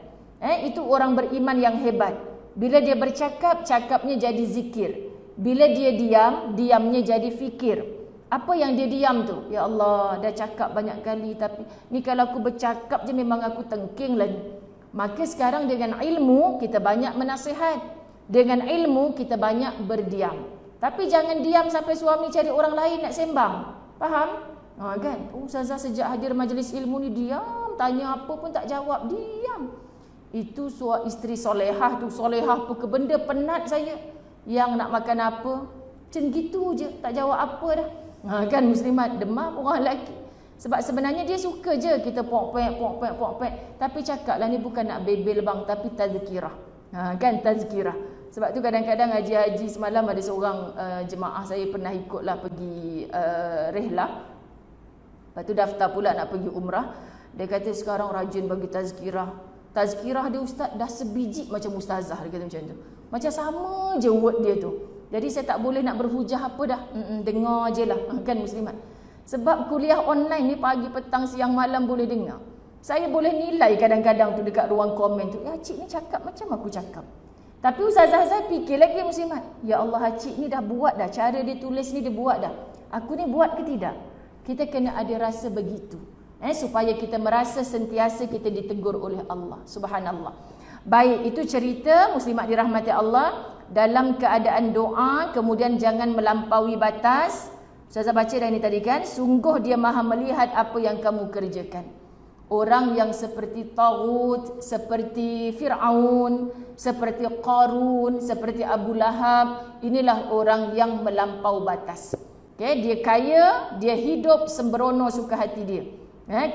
Itu orang beriman yang hebat. Bila dia bercakap, cakapnya jadi zikir. Bila dia diam, diamnya jadi fikir. Apa yang dia diam tu? Ya Allah, dah cakap banyak kali, tapi ni kalau aku bercakap je memang aku tengking lagi. Maka sekarang dengan ilmu kita banyak menasihat. Dengan ilmu kita banyak berdiam. Tapi jangan diam sampai suami cari orang lain nak sembang. Faham? Kan? Ustazah sejak hadir majlis ilmu ni diam, tanya apa pun tak jawab, diam. Itu isteri solehah tu, solehah apa ke benda, penat saya. Yang nak makan apa? Macam gitu je, tak jawab apa dah. Kan muslimat, demam orang lelaki. Sebab sebenarnya dia suka je kita pok-pek. Tapi cakaplah ni bukan nak bebel bang, tapi tazkirah. Kan tazkirah. Sebab tu kadang-kadang haji-haji semalam ada seorang jemaah saya pernah ikutlah pergi rehlah. Lepas tu daftar pula nak pergi umrah. Dia kata sekarang rajin bagi tazkirah. Tazkirah dia ustaz dah sebiji macam ustazah, dia kata macam tu. Macam sama je word dia tu. Jadi saya tak boleh nak berhujah apa dah. Dengar je lah. Kan muslimat. Sebab kuliah online ni pagi, petang, siang, malam boleh dengar. Saya boleh nilai kadang-kadang tu dekat ruang komen tu. Ya cik ni cakap macam aku cakap. Tapi Ustazah Zai fikir lagi muslimat. Ya Allah, cik ni dah buat dah. Cara dia tulis ni dia buat dah. Aku ni buat ke tidak? Kita kena ada rasa begitu. Supaya kita merasa sentiasa kita ditegur oleh Allah. Subhanallah. Baik, itu cerita muslimat dirahmati Allah. Dalam keadaan doa, kemudian jangan melampaui batas. Ustazah baca dah ni tadi kan. Sungguh dia maha melihat apa yang kamu kerjakan. Orang yang seperti Taghut, seperti Fir'aun, seperti Qarun, seperti Abu Lahab, inilah orang yang melampau batas. Okay, dia kaya, dia hidup sembrono suka hati dia.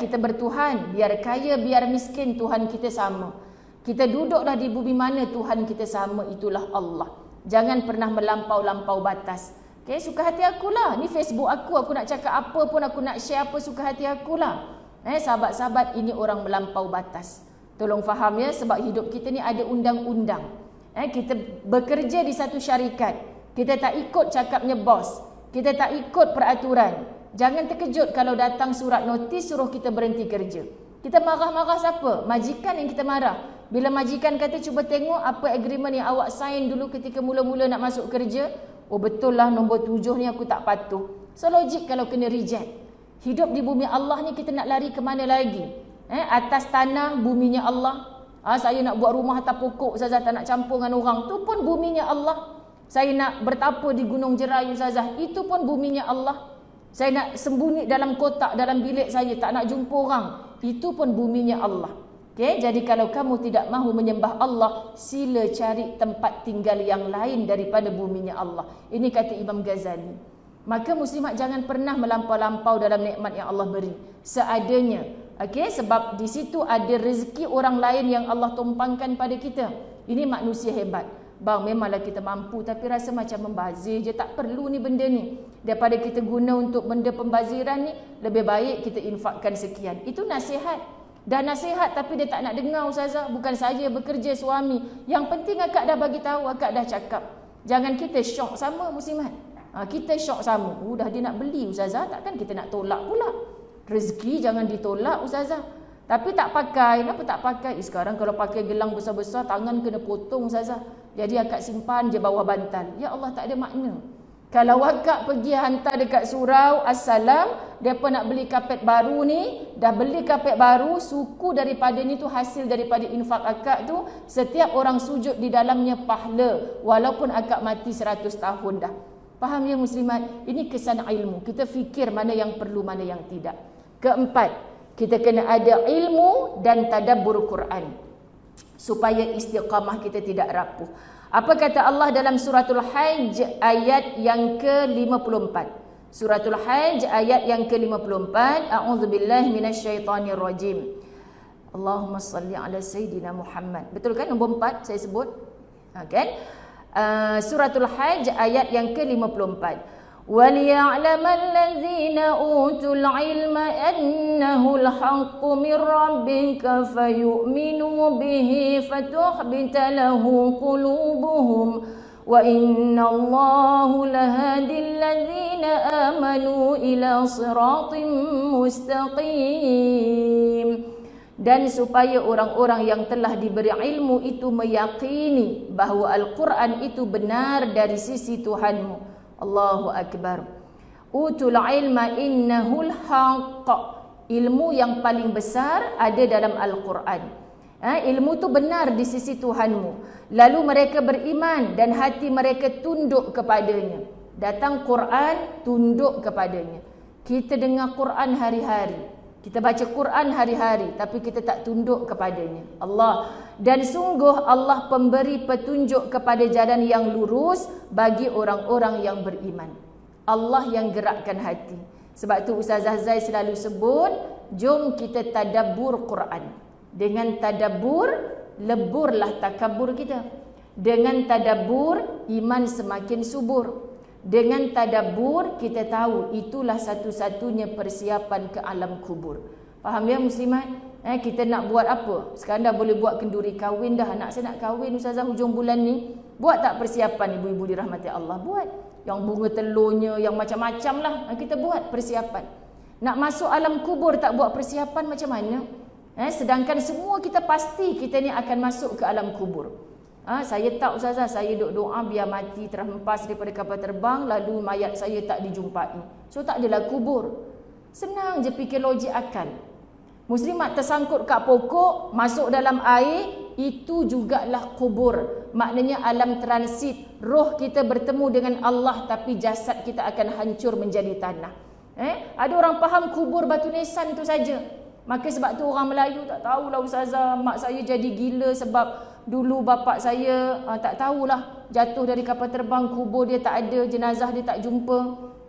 Kita bertuhan, biar kaya, biar miskin, Tuhan kita sama. Kita duduklah di bumi mana Tuhan kita sama, itulah Allah. Jangan pernah melampau-lampau batas. Okay, suka hati akulah. Ni Facebook aku nak cakap apa pun, aku nak share apa suka hati akulah. Sahabat-sahabat, ini orang melampau batas. Tolong faham ya, sebab hidup kita ni ada undang-undang. Kita bekerja di satu syarikat. Kita tak ikut cakapnya bos. Kita tak ikut peraturan. Jangan terkejut kalau datang surat notis suruh kita berhenti kerja. Kita marah-marah siapa? Majikan yang kita marah. Bila majikan kata cuba tengok apa agreement yang awak sign dulu ketika mula-mula nak masuk kerja. Oh betul lah nombor 7 ni aku tak patuh. So logik kalau kena reject. Hidup di bumi Allah ni kita nak lari ke mana lagi? Atas tanah buminya Allah. Saya nak buat rumah atas pokok, Ustazah tak nak campur dengan orang. Tu pun buminya Allah. Saya nak bertapa di Gunung Jerayu, Ustazah. Itu pun buminya Allah. Saya nak sembunyi dalam kotak, dalam bilik saya, tak nak jumpa orang. Itu pun buminya Allah. Okay? Jadi kalau kamu tidak mahu menyembah Allah, sila cari tempat tinggal yang lain daripada buminya Allah. Ini kata Imam Ghazali. Maka muslimat jangan pernah melampau-lampau dalam nikmat yang Allah beri. Seadanya. Okay? Sebab di situ ada rezeki orang lain yang Allah tumpangkan pada kita. Ini manusia hebat. Bang, memanglah kita mampu tapi rasa macam membazir je, tak perlu ni benda ni. Daripada kita guna untuk benda pembaziran ni, lebih baik kita infakkan sekian. Itu nasihat. Dan nasihat tapi dia tak nak dengar ustazah. Bukan saja bekerja suami. Yang penting akak dah bagi tahu, akak dah cakap. Jangan kita syok sama muslimat. Kita syok sama. Dah dia nak beli ustazah, takkan kita nak tolak pula. Rezeki jangan ditolak ustazah. Tapi tak pakai. Kenapa tak pakai? Sekarang kalau pakai gelang besar-besar, tangan kena potong ustazah. Jadi akak simpan je bawah bantal. Ya Allah, tak ada makna. Kalau akak pergi hantar dekat surau, assalam, mereka nak beli kapet baru ni, dah beli kapet baru, suku daripada ni tu hasil daripada infak akak tu, setiap orang sujud di dalamnya pahala, walaupun akak mati 100 tahun dah. Faham ya muslimat? Ini kesan ilmu. Kita fikir mana yang perlu, mana yang tidak. Keempat, kita kena ada ilmu dan tadabbur Quran supaya istiqamah kita tidak rapuh. Apa kata Allah dalam suratul Hajj ayat yang ke-54? Suratul Hajj ayat yang ke-54. A'udzubillahi minasyaitonirrajim. Allahumma salli ala Sayyidina Muhammad. Betul kan nombor 4 saya sebut? Kan? Suratul Hajj ayat yang ke-54. وَلِيَعْلَمَ الَّذِينَ أُوتُوا الْعِلْمَ أَنَّهُ الْحَقُّ مِنْ رَبِّكَ فَيُؤْمِنُوا بِهِ فَتُخْبِتَ لَهُ قُلُوبُهُمْ وَإِنَّ اللَّهَ لَهَادِي الَّذِينَ آمَنُوا إِلَى صِرَاطٍ مُسْتَقِيمٍ. Dan supaya orang-orang yang telah diberi ilmu itu meyakini bahawa Al-Quran itu benar dari sisi Tuhanmu. Allahu Akbar. Utul ilma innahul haqq. Ilmu yang paling besar ada dalam Al-Quran. Ilmu tu benar di sisi Tuhanmu. Lalu mereka beriman dan hati mereka tunduk kepadanya. Datang Quran, tunduk kepadanya. Kita dengar Quran hari-hari. Kita baca Quran hari-hari tapi kita tak tunduk kepadanya. Allah. Dan sungguh Allah pemberi petunjuk kepada jalan yang lurus bagi orang-orang yang beriman. Allah yang gerakkan hati. Sebab tu Ustazah Zai selalu sebut, jom kita tadabbur Quran. Dengan tadabbur, leburlah takabur kita. Dengan tadabbur, iman semakin subur. Dengan tadabbur, kita tahu itulah satu-satunya persiapan ke alam kubur. Faham ya muslimat? Kita nak buat apa? Sekarang dah boleh buat kenduri kahwin dah. Anak saya nak kahwin ustazah hujung bulan ni. Buat tak persiapan ibu-ibu dirahmati Allah? Buat. Yang bunga telurnya, yang macam-macam lah. Kita buat persiapan. Nak masuk alam kubur tak buat persiapan macam mana? Sedangkan semua kita pasti kita ni akan masuk ke alam kubur. Saya tak ustazah, saya duk doa biar mati terhempas daripada kapal terbang, lalu mayat saya tak dijumpai. So tak adalah kubur. Senang je fikir logik akal. Muslimat tersangkut kat pokok, masuk dalam air, itu jugalah kubur. Maknanya alam transit. Roh kita bertemu dengan Allah tapi jasad kita akan hancur menjadi tanah. Ada orang faham kubur batu nisan tu saja. Maka sebab tu orang Melayu tak tahulah ustazah, mak saya jadi gila sebab dulu bapak saya tak tahulah jatuh dari kapal terbang, kubur dia tak ada, jenazah dia tak jumpa.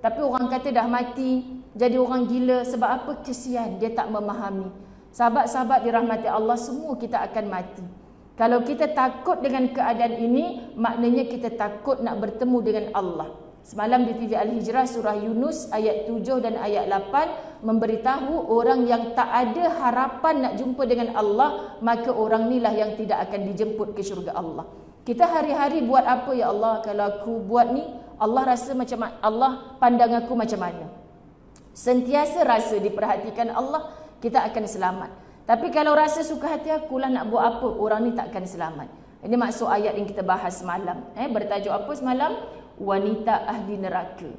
Tapi orang kata dah mati, jadi orang gila. Sebab apa? Kesian, dia tak memahami. Sahabat-sahabat dirahmati Allah, semua kita akan mati. Kalau kita takut dengan keadaan ini, maknanya kita takut nak bertemu dengan Allah. Semalam di TV Al-Hijrah surah Yunus ayat 7 dan ayat 8 memberitahu orang yang tak ada harapan nak jumpa dengan Allah, maka orang inilah yang tidak akan dijemput ke syurga Allah. Kita hari-hari buat apa ya Allah? Kalau aku buat ni, Allah rasa macam mana? Allah pandang aku macam mana? Sentiasa rasa diperhatikan Allah, kita akan selamat. Tapi kalau rasa suka hati akulah nak buat apa, orang ni tak akan selamat. Ini maksud ayat yang kita bahas semalam. Bertajuk apa semalam? Wanita ahli neraka.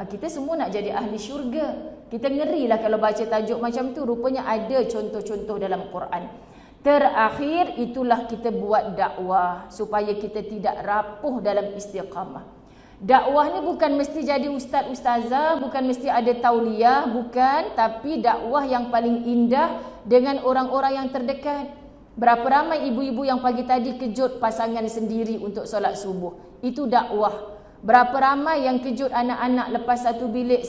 Kita semua nak jadi ahli syurga. Kita ngerilah kalau baca tajuk macam tu. Rupanya ada contoh-contoh dalam Quran. Terakhir, itulah kita buat dakwah supaya kita tidak rapuh dalam istiqamah. Dakwah ni bukan mesti jadi ustaz ustazah, bukan mesti ada tauliah, bukan, tapi dakwah yang paling indah dengan orang-orang yang terdekat. Berapa ramai ibu-ibu yang pagi tadi kejut pasangan sendiri untuk solat subuh. Itu dakwah. Berapa ramai yang kejut anak-anak lepas satu bilik,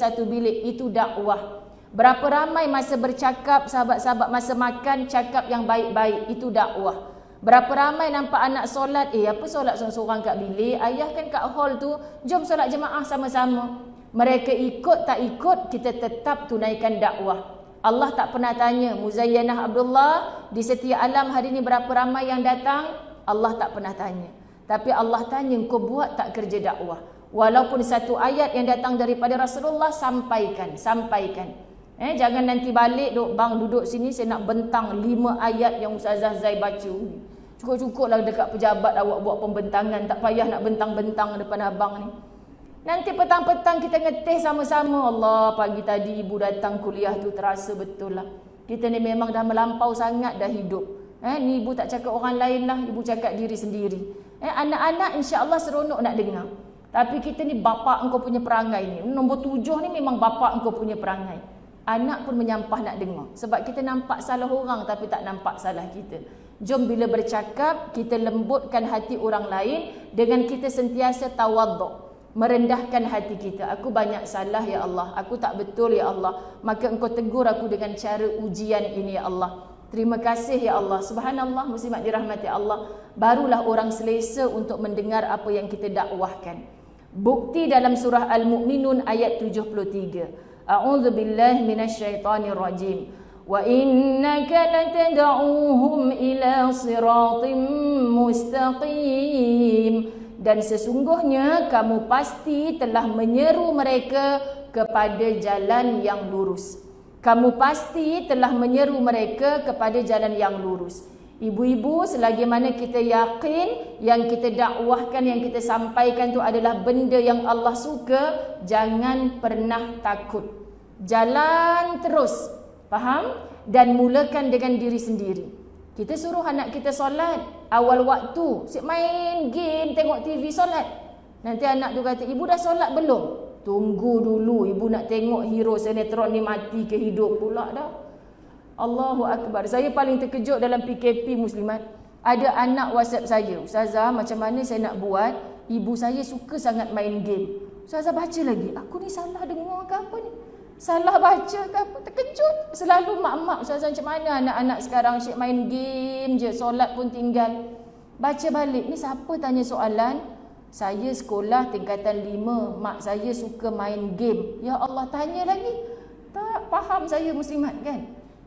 itu dakwah. Berapa ramai masa bercakap, sahabat-sahabat masa makan, cakap yang baik-baik, itu dakwah. Berapa ramai nampak anak solat, apa solat seorang-seorang kat bilik, ayah kan kat hall tu, jom solat jemaah sama-sama. Mereka ikut tak ikut, kita tetap tunaikan dakwah. Allah tak pernah tanya, Muzayyanah Abdullah, di setiap alam hari ni berapa ramai yang datang? Allah tak pernah tanya. Tapi Allah tanya, kau buat tak kerja dakwah? Walaupun satu ayat yang datang daripada Rasulullah, sampaikan. Jangan nanti balik, duduk sini, saya nak bentang 5 ayat yang Ustazah Zai baca. Cukup-cukup lah dekat pejabat awak buat pembentangan. Tak payah nak bentang-bentang depan abang ni. Nanti petang-petang kita ngeteh sama-sama. Allah, pagi tadi ibu datang kuliah tu terasa betul lah. Kita ni memang dah melampau sangat dah hidup. Ni ibu tak cakap orang lain lah. Ibu cakap diri sendiri. Anak-anak insya-Allah seronok nak dengar. Tapi kita ni bapak engkau punya perangai ni. Nombor 7 ni memang bapak engkau punya perangai. Anak pun menyampah nak dengar. Sebab kita nampak salah orang tapi tak nampak salah kita. Jom bila bercakap, kita lembutkan hati orang lain dengan kita sentiasa tawaduk. Merendahkan hati kita. Aku banyak salah ya Allah. Aku tak betul ya Allah. Maka engkau tegur aku dengan cara ujian ini ya Allah. Terima kasih ya Allah. Subhanallah, muslimat dirahmati Allah. Barulah orang selesa untuk mendengar apa yang kita dakwahkan. Bukti dalam surah Al-Mu'minun ayat 73. A'udzu billahi minasyaitonir rajim. Wa innaka latad'uuhum ila siratim mustaqim. Dan sesungguhnya kamu pasti telah menyeru mereka kepada jalan yang lurus. Kamu pasti telah menyeru mereka kepada jalan yang lurus. Ibu-ibu, selagi mana kita yakin yang kita dakwahkan, yang kita sampaikan tu adalah benda yang Allah suka, jangan pernah takut. Jalan terus. Faham? Dan mulakan dengan diri sendiri. Kita suruh anak kita solat awal waktu, siap main game, tengok TV, solat. Nanti anak tu kata, ibu dah solat belum? Tunggu dulu, ibu nak tengok hero sinetron ni mati ke hidup pula dah. Allahu Akbar. Saya paling terkejut dalam PKP muslimat. Ada anak WhatsApp saya, Ustazah, macam mana saya nak buat? Ibu saya suka sangat main game. Ustazah baca lagi. Aku ni salah dengar ke apa ni? Salah baca ke apa? Terkejut. Selalu mak-mak, Ustazah, macam mana anak-anak sekarang asyik main game je, solat pun tinggal. Baca balik. Ni siapa tanya soalan? Saya sekolah tingkatan 5, mak saya suka main game. Ya Allah, tanya lagi. Tak faham saya muslimat kan?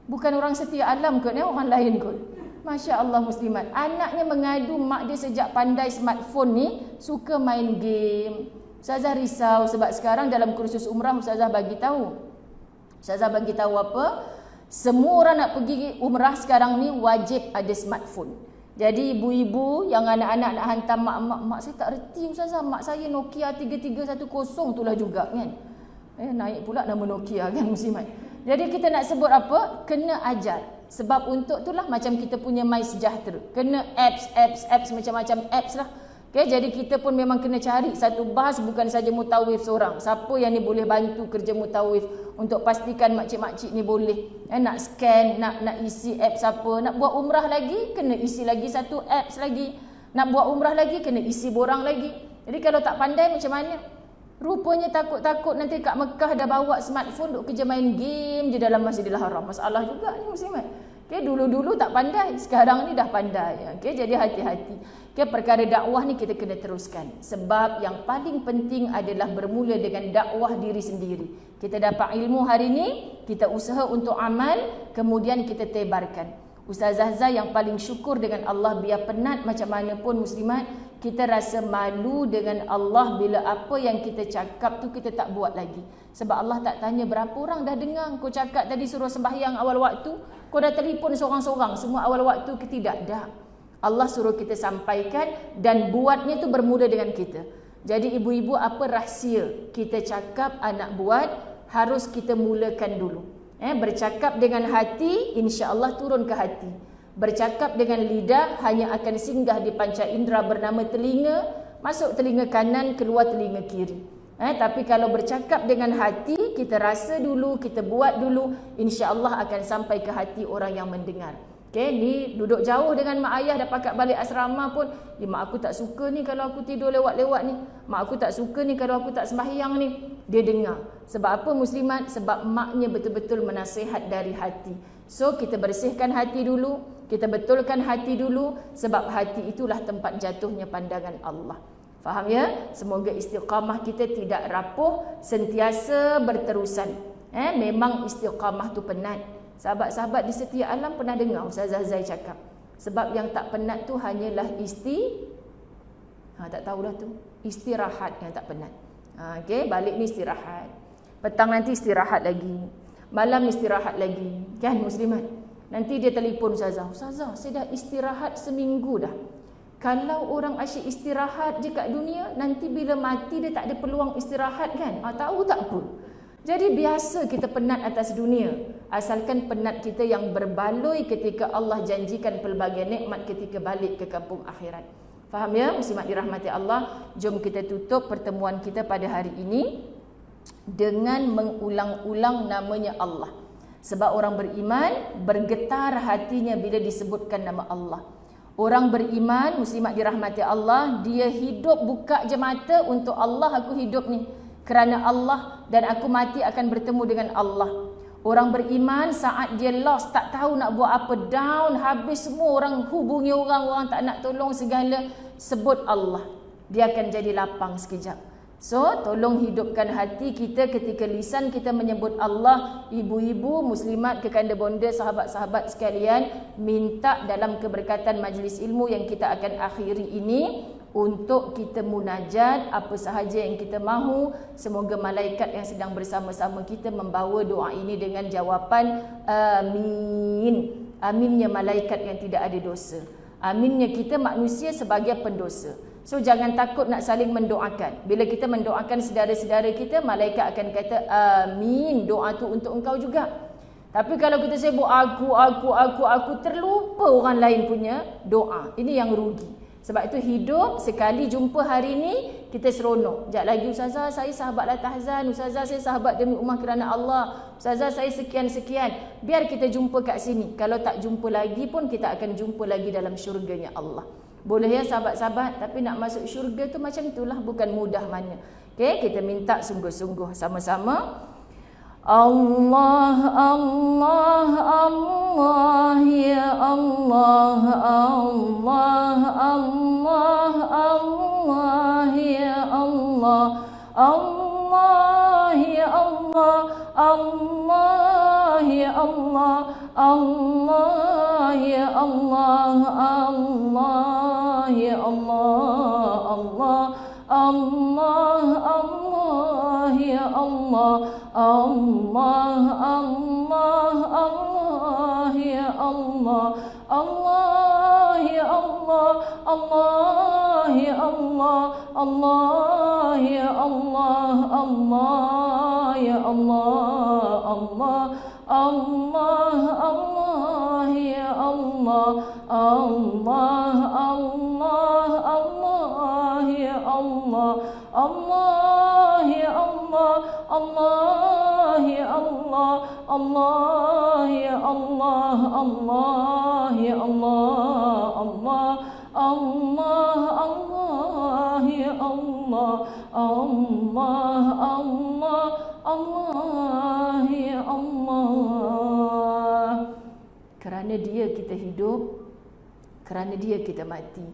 Bukan orang setia alam kot, orang lain kot. Masya Allah muslimat. Anaknya mengadu mak dia sejak pandai smartphone ni suka main game. Ustazah risau sebab sekarang dalam kursus umrah Ustazah bagi tahu. Ustazah bagi tahu apa? Semua orang nak pergi umrah sekarang ni wajib ada smartphone. Jadi ibu-ibu yang anak-anak nak hantar mak saya tak reti Ustazah. Mak saya Nokia 3310 itulah juga kan. Naik pula nama Nokia kan muslimat. Jadi kita nak sebut apa? Kena ajar. Sebab untuk itulah macam kita punya My Sejahtera. Kena apps macam-macam apps lah. Okay, jadi kita pun memang kena cari satu bahas, bukan saja mutawif seorang. Siapa yang ni boleh bantu kerja mutawif untuk pastikan makcik-makcik ni boleh nak scan, nak isi apps apa. Nak buat umrah lagi, kena isi lagi satu apps lagi. Nak buat umrah lagi, kena isi borang lagi. Jadi kalau tak pandai macam mana? Rupanya takut-takut nanti kat Mekah dah bawa smartphone duk kerja main game je dalam Masjidil Haram. Masalah juga ni muslimat. Okay, dulu-dulu tak pandai, sekarang ni dah pandai. Okay, jadi hati-hati. Okay, perkara dakwah ni kita kena teruskan. Sebab yang paling penting adalah bermula dengan dakwah diri sendiri. Kita dapat ilmu hari ni, kita usaha untuk amal, kemudian kita tebarkan. Ustazah Zai yang paling syukur dengan Allah, biar penat macam mana pun muslimat, kita rasa malu dengan Allah bila apa yang kita cakap tu kita tak buat lagi. Sebab Allah tak tanya berapa orang dah dengar kau cakap tadi suruh sembahyang awal waktu, kau dah telefon seorang-seorang semua awal waktu ke tidak? Dah. Allah suruh kita sampaikan dan buatnya tu bermula dengan kita. Jadi ibu-ibu, apa rahsia kita cakap anak buat harus kita mulakan dulu. Bercakap dengan hati, insya-Allah turun ke hati. Bercakap dengan lidah hanya akan singgah di panca indera bernama telinga, masuk telinga kanan, keluar telinga kiri. Tapi kalau bercakap dengan hati, kita rasa dulu, kita buat dulu, insya-Allah akan sampai ke hati orang yang mendengar. Okay, ni duduk jauh dengan mak ayah, dah pakat balik asrama pun, mak aku tak suka ni kalau aku tidur lewat-lewat ni. Mak aku tak suka ni kalau aku tak sembahyang ni. Dia dengar. Sebab apa muslimat? Sebab maknya betul-betul menasihat dari hati. So kita bersihkan hati dulu. Kita betulkan hati dulu, sebab hati itulah tempat jatuhnya pandangan Allah. Faham ya? Semoga istiqamah kita tidak rapuh, sentiasa berterusan. Memang istiqamah tu penat. Sahabat-sahabat di setiap alam pernah dengar Ustazah Zai cakap, sebab yang tak penat tu hanyalah tak tahulah tu, istirahat yang tak penat. Okey, balik ni istirahat. Petang nanti istirahat lagi. Malam istirahat lagi. Kan muslimat? Nanti dia telefon Ustazah, Ustazah, saya dah istirahat seminggu dah. Kalau orang asyik istirahat je kat dunia, nanti bila mati dia tak ada peluang istirahat kan? Tahu tak apa? Jadi biasa kita penat atas dunia, asalkan penat kita yang berbaloi ketika Allah janjikan pelbagai nikmat ketika balik ke kampung akhirat. Faham ya? Muslimat dirahmati Allah. Jom kita tutup pertemuan kita pada hari ini dengan mengulang-ulang namanya Allah. Sebab orang beriman bergetar hatinya bila disebutkan nama Allah. Orang beriman, muslimat dirahmati Allah, dia hidup buka je mata untuk Allah, aku hidup ni kerana Allah, dan aku mati akan bertemu dengan Allah. Orang beriman saat dia lost, tak tahu nak buat apa, down, habis semua, orang hubungi orang tak nak tolong segala, sebut Allah, dia akan jadi lapang sekejap. So, tolong hidupkan hati kita ketika lisan kita menyebut Allah. Ibu-ibu, muslimat, kekanda bonda, sahabat-sahabat sekalian, minta dalam keberkatan majlis ilmu yang kita akan akhiri ini, untuk kita munajat apa sahaja yang kita mahu. Semoga malaikat yang sedang bersama-sama kita membawa doa ini dengan jawapan amin. Aminnya malaikat yang tidak ada dosa. Aminnya kita manusia sebagai pendosa. So jangan takut nak saling mendoakan. Bila kita mendoakan saudara-saudara kita, malaikat akan kata amin, doa tu untuk engkau juga. Tapi kalau kita sibuk aku, terlupa orang lain punya doa, ini yang rugi. Sebab itu hidup sekali jumpa hari ni, kita seronok. Sekejap lagi, Ustazah saya sahabat Latahzan, Ustazah saya sahabat demi ummah kerana Allah, Ustazah saya sekian-sekian. Biar kita jumpa kat sini. Kalau tak jumpa lagi pun, kita akan jumpa lagi dalam syurganya Allah. Boleh ya sahabat-sahabat, tapi nak masuk syurga tu macam itulah, bukan mudah mana. Okay, kita minta sungguh-sungguh sama-sama. Allah, Allah, Allah, ya Allah, Allah, Allah, Allah, ya Allah, Allah, ya Allah, Allah, ya Allah, Allah, ya Allah, Allah, ya Allah, Allah, Allah, Allah, ya Allah, Allah, Allah, Allah, ya Allah, Allah, ya Allah, Allah, ya Allah, Allah, ya Allah, Allah, ya Allah, Allah, Allah, Allah, ya Allah, Allah, Allah, Allah, ya Allah, Allah, ya Allah, Allah, ya Allah, Allah, ya Allah, Allah, ya Allah, Allah, Allah, Allah, ya Allah, Allah, Allah, Allah, ya Allah. Kerana Dia kita hidup, kerana Dia kita mati,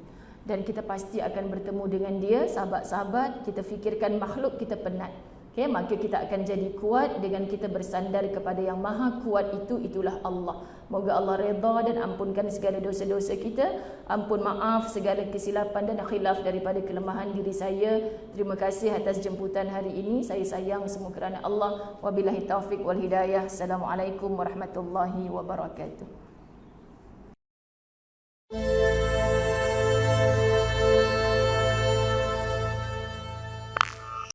dan kita pasti akan bertemu dengan Dia. Sahabat-sahabat, kita fikirkan makhluk kita penat. Okay, maka kita akan jadi kuat dengan kita bersandar kepada yang maha kuat itu, itulah Allah. Moga Allah redha dan ampunkan segala dosa-dosa kita. Ampun maaf segala kesilapan dan khilaf daripada kelemahan diri saya. Terima kasih atas jemputan hari ini. Saya sayang semua kerana Allah. Wabillahi taufik wal hidayah. Assalamualaikum warahmatullahi wabarakatuh.